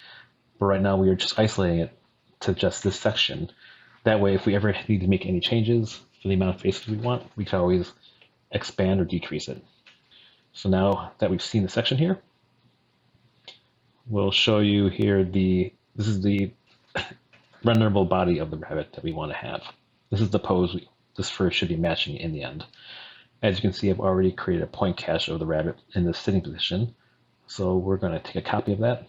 but right now we are just isolating it to just this section. That way, if we ever need to make any changes for the amount of faces we want, we can always expand or decrease it. So now that we've seen the section here, we'll show you here this is the renderable body of the rabbit that we want to have. This is the pose this fur should be matching in the end. As you can see, I've already created a point cache of the rabbit in the sitting position. So we're going to take a copy of that.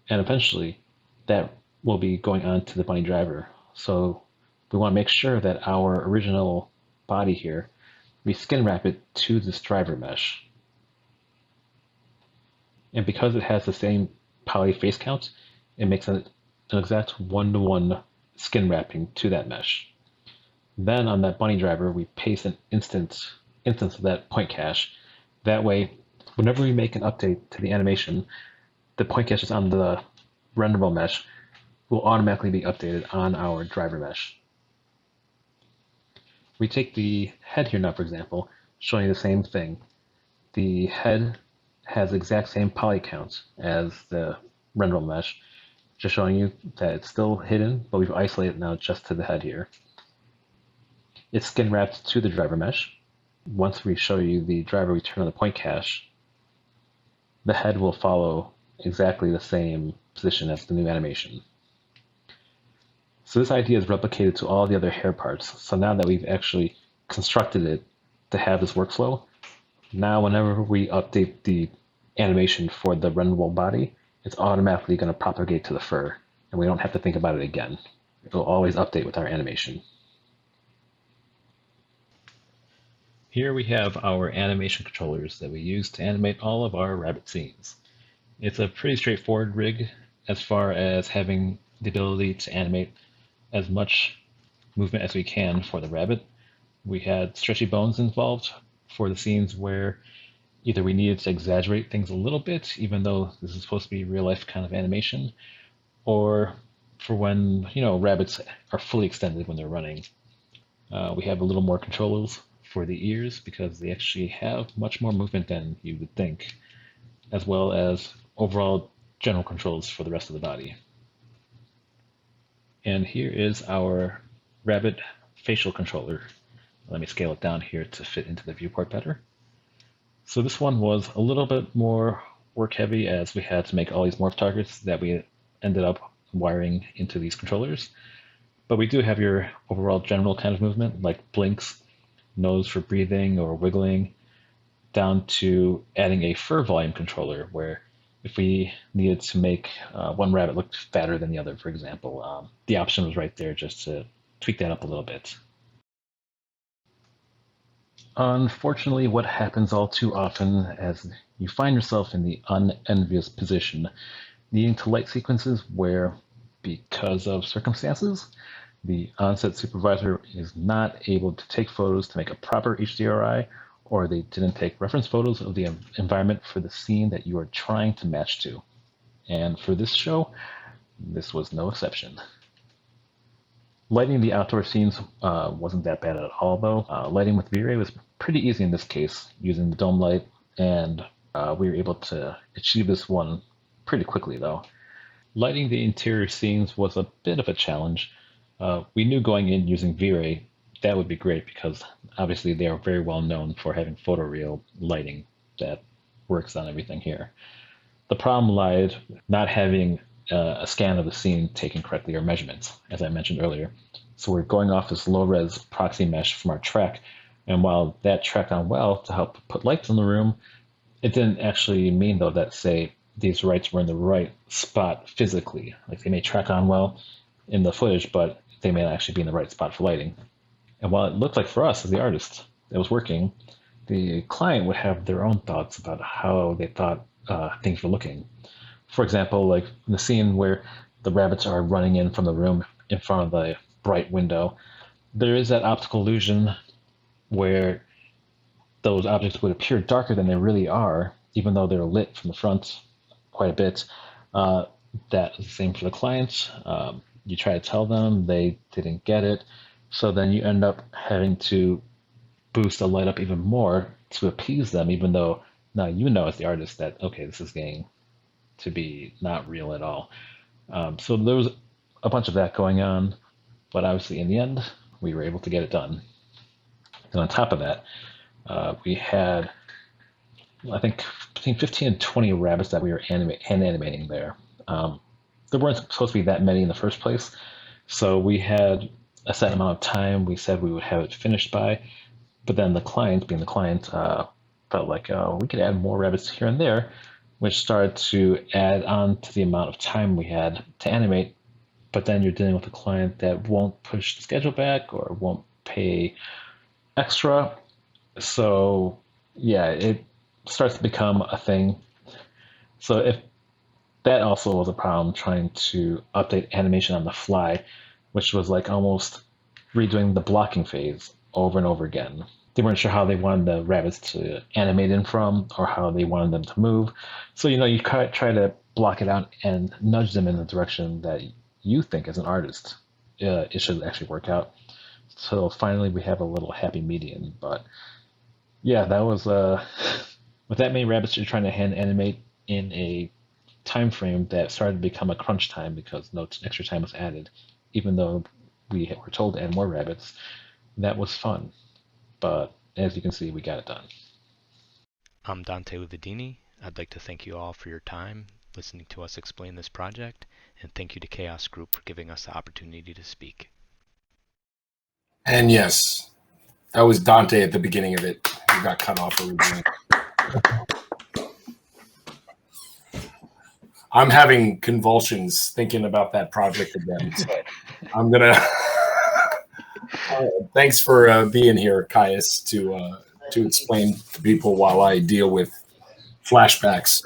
And eventually, that will be going on to the bunny driver. So we want to make sure that our original body here, we skin wrap it to this driver mesh. And because it has the same poly face count, it makes an exact one-to-one skin wrapping to that mesh. Then on that bunny driver, we paste an instance of that point cache. That way, whenever we make an update to the animation, the point cache is on the renderable mesh will automatically be updated on our driver mesh. We take the head here now, for example, showing the same thing. The head has the exact same poly count as the renderable mesh, just showing you that it's still hidden, but we've isolated it now just to the head here. It's skin wrapped to the driver mesh. Once we show you the driver we turn on the point cache, the head will follow exactly the same position as the new animation. So this idea is replicated to all the other hair parts. So now that we've actually constructed it to have this workflow, now whenever we update the animation for the renderable body, it's automatically going to propagate to the fur, and we don't have to think about it again. It will always update with our animation. Here we have our animation controllers that we use to animate all of our rabbit scenes. It's a pretty straightforward rig as far as having the ability to animate as much movement as we can for the rabbit. We had stretchy bones involved for the scenes where either we needed to exaggerate things a little bit, even though this is supposed to be real life kind of animation, or for when, rabbits are fully extended when they're running. We have a little more controllers for the ears because they actually have much more movement than you would think, as well as overall general controls for the rest of the body. And here is our rabbit facial controller. Let me scale it down here to fit into the viewport better. So this one was a little bit more work heavy as we had to make all these morph targets that we ended up wiring into these controllers. But we do have your overall general kind of movement like blinks, nose for breathing or wiggling, down to adding a fur volume controller where if we needed to make one rabbit look fatter than the other, for example, the option was right there just to tweak that up a little bit. Unfortunately, what happens all too often as you find yourself in the unenvious position needing to light sequences where, because of circumstances, the on-set supervisor is not able to take photos to make a proper HDRI, or they didn't take reference photos of the environment for the scene that you are trying to match to. And for this show, this was no exception. Lighting the outdoor scenes wasn't that bad at all, though. Lighting with V-Ray was pretty easy in this case, using the dome light, and we were able to achieve this one pretty quickly, though. Lighting the interior scenes was a bit of a challenge. We knew going in using V-Ray that would be great because obviously they are very well known for having photoreal lighting that works on everything here. The problem lied not having a scan of the scene taken correctly or measurements, as I mentioned earlier. So we're going off this low-res proxy mesh from our track, and while that tracked on well to help put lights in the room, it didn't actually mean though that, say, these lights were in the right spot physically. Like they may track on well in the footage, but they may not actually be in the right spot for lighting. And while it looked like for us as the artist it was working, the client would have their own thoughts about how they thought things were looking. For example, like in the scene where the rabbits are running in from the room in front of the bright window, there is that optical illusion where those objects would appear darker than they really are, even though they're lit from the front quite a bit. That is the same for the clients. You try to tell them, they didn't get it. So then you end up having to boost the light up even more to appease them, even though now you know as the artist that, okay, this is getting to be not real at all. So there was a bunch of that going on, but obviously in the end, we were able to get it done. And on top of that, we had, I think, between 15 and 20 rabbits that we were hand animating there. There weren't supposed to be that many in the first place, so we had a set amount of time we said we would have it finished by, but then the client, being the client, felt like we could add more rabbits here and there, which started to add on to the amount of time we had to animate. But then you're dealing with a client that won't push the schedule back or won't pay extra. So yeah, it starts to become a thing. So if that also was a problem, trying to update animation on the fly, which was like almost redoing the blocking phase over and over again. They weren't sure how they wanted the rabbits to animate in from or how they wanted them to move. So, you try to block it out and nudge them in the direction that you think as an artist it should actually work out. So finally we have a little happy median. But yeah, that was, with that many rabbits you're trying to hand animate in a time frame that started to become a crunch time because no extra time was added, even though we were told to add more rabbits. That was fun. But as you can see, we got it done. I'm Dante Lividini. I'd like to thank you all for your time listening to us explain this project, and thank you to Chaos Group for giving us the opportunity to speak. And yes, that was Dante at the beginning of it. He got cut off originally. I'm having convulsions thinking about that project again. So I'm gonna. Thanks for being here, Caius, to explain to people while I deal with flashbacks.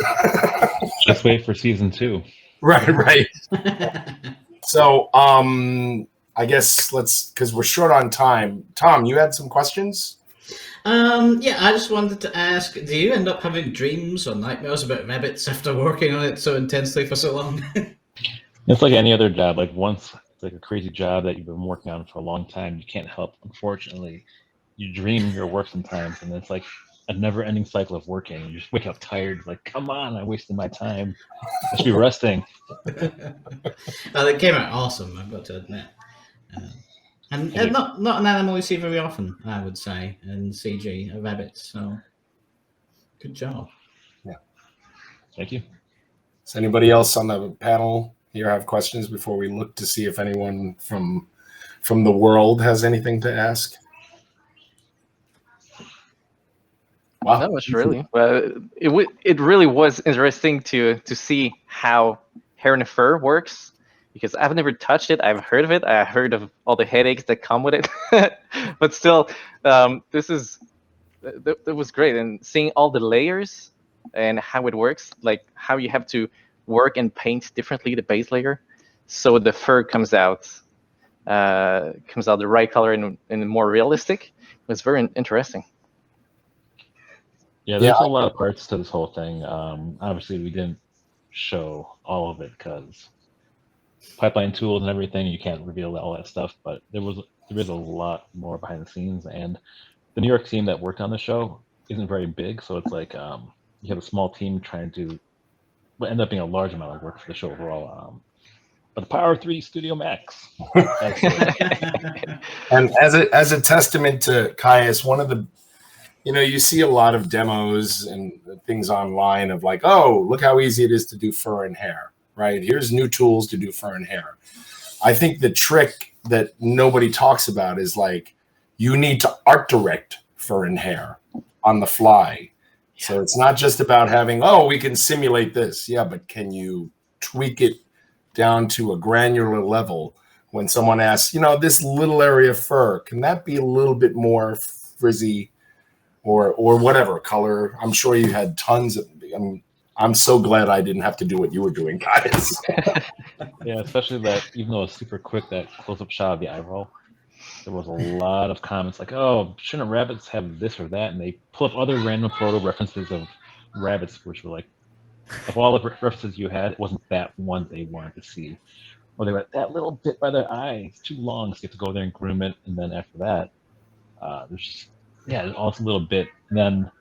Just wait for season 2. Right. So I guess because we're short on time. Tom, you had some questions? Yeah, I just wanted to ask, do you end up having dreams or nightmares about rabbits after working on it so intensely for so long? It's like any other job. Like once it's like a crazy job that you've been working on for a long time, you can't help. Unfortunately, you dream your work sometimes, and it's like a never-ending cycle of working. You just wake up tired, like, come on, I wasted my time. I should be resting. Well, it came out awesome, I've got to admit. And not an animal you see very often, I would say, in CG, a rabbit. So, good job. Yeah. Thank you. Does anybody else on the panel here have questions before we look to see if anyone from the world has anything to ask? Wow. Not much really. It really was interesting to see how hair and fur works, because I've never touched it. I've heard of it. I heard of all the headaches that come with it. But still, that was great. And seeing all the layers and how it works, like how you have to work and paint differently the base layer, so the fur comes out the right color and more realistic. It was very interesting. Yeah, there's a lot of parts to this whole thing. Obviously, we didn't show all of it because pipeline tools and everything, you can't reveal all that stuff. But there is a lot more behind the scenes, and the New York team that worked on the show isn't very big, so it's like you have a small team trying to what ended up being a large amount of work for the show overall. but the power of 3D Studio Max. And as a testament to Caius, one of the, you see a lot of demos and things online of like, oh, look how easy it is to do fur and hair, right? Here's new tools to do fur and hair. I think the trick that nobody talks about is like, you need to art direct fur and hair on the fly. So it's not just about having, oh, we can simulate this. Yeah, but can you tweak it down to a granular level when someone asks, this little area of fur, can that be a little bit more frizzy or whatever color? I'm sure you had tons of, I'm so glad I didn't have to do what you were doing, guys. Yeah, especially that, even though it's super quick, that close-up shot of the eyebrow, there was a lot of comments like, oh, shouldn't rabbits have this or that? And they pull up other random photo references of rabbits, which were like, of all the references you had, it wasn't that one they wanted to see. Or they were that little bit by their eye, it's too long, so you have to go there and groom it. And then after that, there's also a little bit. And then,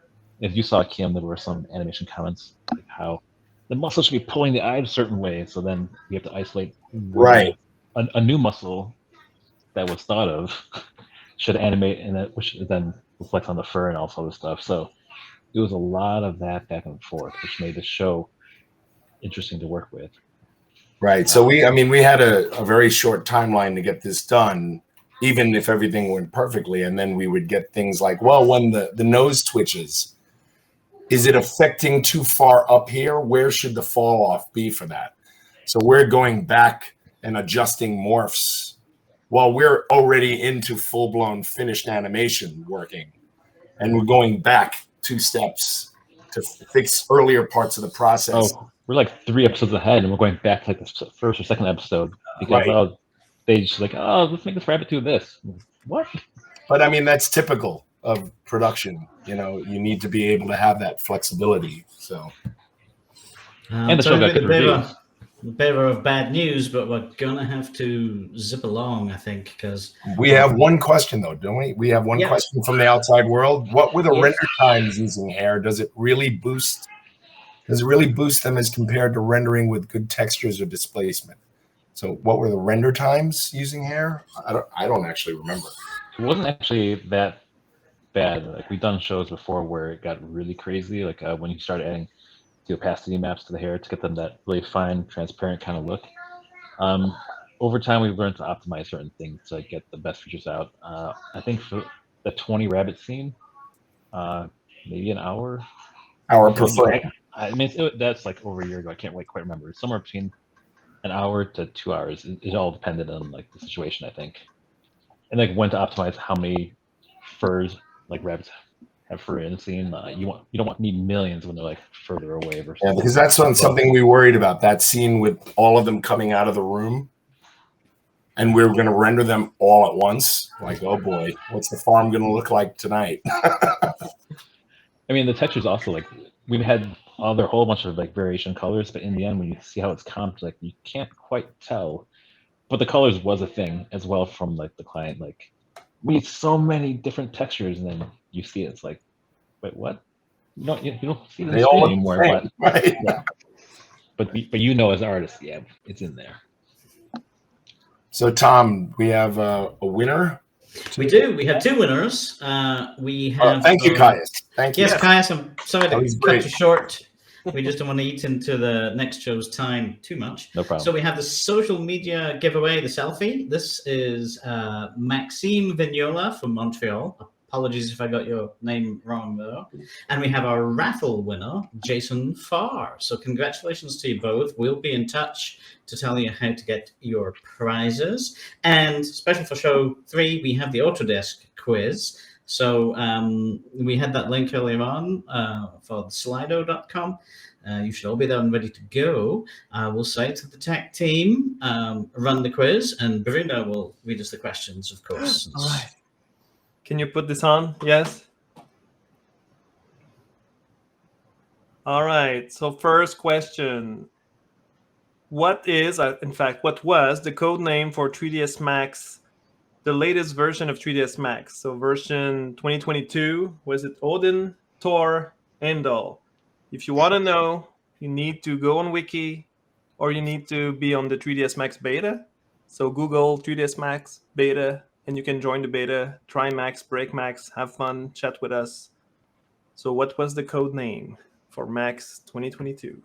as you saw, Kim, there were some animation comments, like how the muscle should be pulling the eye a certain way. So then we have to isolate a new muscle that was thought of should animate, and that which then reflects on the fur and all this other stuff. So it was a lot of that back and forth, which made the show interesting to work with. Right. So we had a very short timeline to get this done, even if everything went perfectly. And then we would get things like, well, when the nose twitches, is it affecting too far up here? Where should the fall off be for that? So we're going back and adjusting morphs while we're already into full-blown finished animation working. And we're going back 2 steps to fix earlier parts of the process. Oh, we're like 3 episodes ahead, and we're going back to like the first or second episode because they just like, oh, let's make this rabbit do this. What? But that's typical of production. You need to be able to have that flexibility. So, and the show got good reviews. A bit of bad news, but we're gonna have to zip along, I think, because we have one question though, don't we? We have one question from the outside world. What were the render times using hair? Does it really boost them as compared to rendering with good textures or displacement? So what were the render times using hair? I don't actually remember. It wasn't actually that bad. Like, we've done shows before where it got really crazy, like when you started adding the opacity maps to the hair to get them that really fine, transparent kind of look. Over time, we've learned to optimize certain things to get the best features out. I think for the 20 rabbit scene, maybe an hour per frame. That's like over a year ago. I can't quite remember. It's somewhere between an hour to 2 hours. It all depended on like the situation, I think, and like when to optimize how many furs like rabbits have fur in the scene. You don't need millions when they're like further away versus. Yeah, because that's something we worried about, that scene with all of them coming out of the room, and we were going to render them all at once. Like, oh boy, what's the farm going to look like tonight? The textures also, like, we've had other whole bunch of like variation colors, but in the end, when you see how it's comped, like, you can't quite tell. But the colors was a thing as well from like the client. Like, we need so many different textures, and then you see it, it's like, wait, what? You don't see this anymore. But, right? Yeah. But as artists, yeah, it's in there. So Tom, we have a winner. We do. We have 2 winners. We have. Thank you, Caius. Thank you. Yes, Caius. I'm sorry to cut you short. We just don't want to eat into the next show's time too much. No problem. So we have the social media giveaway, the selfie. This is Maxime Vignola from Montreal. Apologies if I got your name wrong, though. And we have our raffle winner, Jason Farr. So congratulations to you both. We'll be in touch to tell you how to get your prizes. And special for show 3, we have the Autodesk Quiz. So we had that link earlier on for slido.com. You should all be there and ready to go. We'll say to the tech team, run the quiz, and Bruno will read us the questions, of course. All right. Can you put this on? Yes. All right. So first question. What was the code name for 3ds Max, the latest version of 3ds Max? So version 2022, was it Odin, Thor, Endel? If you want to know, you need to go on Wiki or you need to be on the 3ds Max beta. So Google 3ds Max beta, and you can join the beta, try Max, break Max, have fun, chat with us. So what was the code name for Max 2022?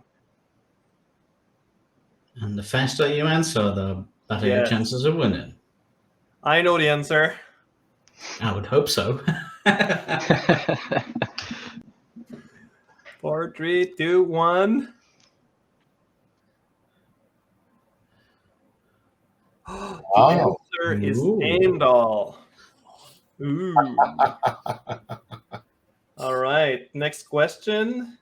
And the faster you answer, the better your chances of winning. I know the answer. I would hope so. 4, 3, 2, 1. The answer is Heimdall. Ooh. All right, next question.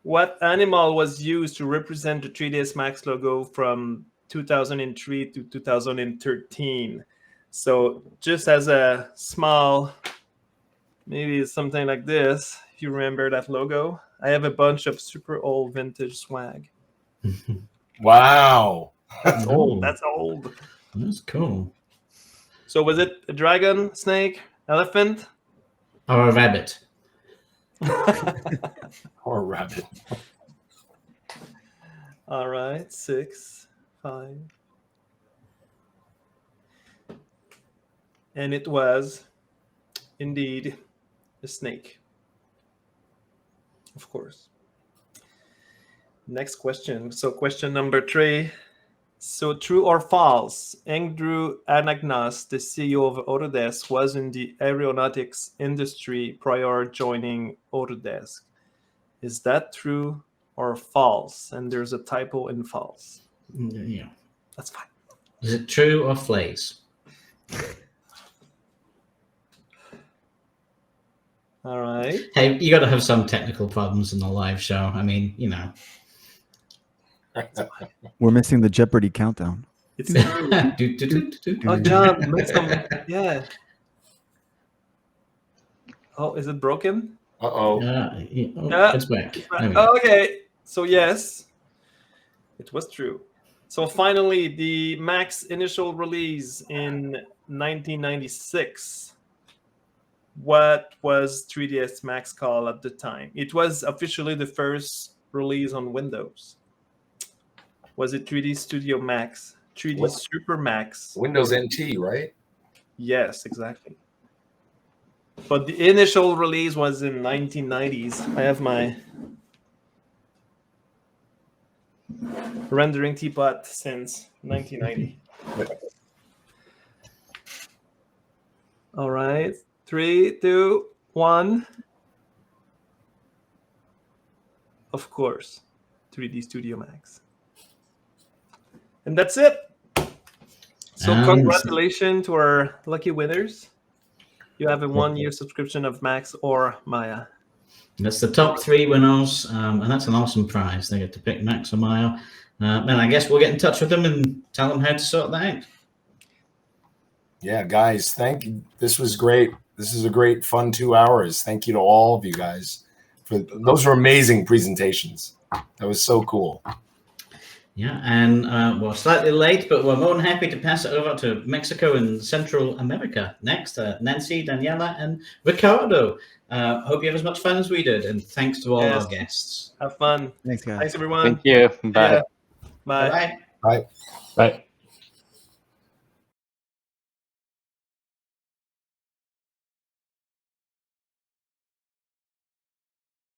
What animal was used to represent the 3ds Max logo from 2003 to 2013? So just as a small, maybe it's something like this, if you remember that logo. I have a bunch of super old vintage swag. Wow. That's old. That's old. That's cool. So was it a dragon, snake, elephant? Or a rabbit. Or a rabbit. All right, 6, 5. And it was indeed a snake. Of course. Next question. So question number 3. So true or false, Andrew Anagnos, the CEO of Autodesk, was in the aeronautics industry prior joining Autodesk. Is that true or false? And there's a typo in false. Yeah. That's fine. Is it true or flays? All right. Hey, you got to have some technical problems in the live show. I mean, you know. We're missing the Jeopardy countdown. It's true. Oh, John, make some. Yeah. Oh, is it broken? Uh-oh. It's back. Okay. So yes, it was true. So finally, the Max initial release in 1996. What was 3ds Max called at the time? It was officially the first release on Windows. Was it 3D Studio Max, 3D Super Max? Windows NT, right? Yes, exactly. But the initial release was in 1990s. I have my rendering teapot since 1990. All right. 3, 2, 1. Of course, 3D Studio Max. And that's it. So congratulations to our lucky winners. You have a 1-year subscription of Max or Maya. That's the top 3 winners, and that's an awesome prize. They get to pick Max or Maya. And I guess we'll get in touch with them and tell them how to sort that out. Yeah, guys, thank you. This was great. This is a great, fun 2 hours. Thank you to all of you guys. Those were amazing presentations. That was so cool. Yeah, and we're slightly late, but we're more than happy to pass it over to Mexico and Central America next. Nancy, Daniela, and Ricardo. Hope you have as much fun as we did, and thanks to all our guests. Have fun. Thanks, guys. Thanks, everyone. Thank you. Bye. Yeah. Bye. Bye. Bye. Bye.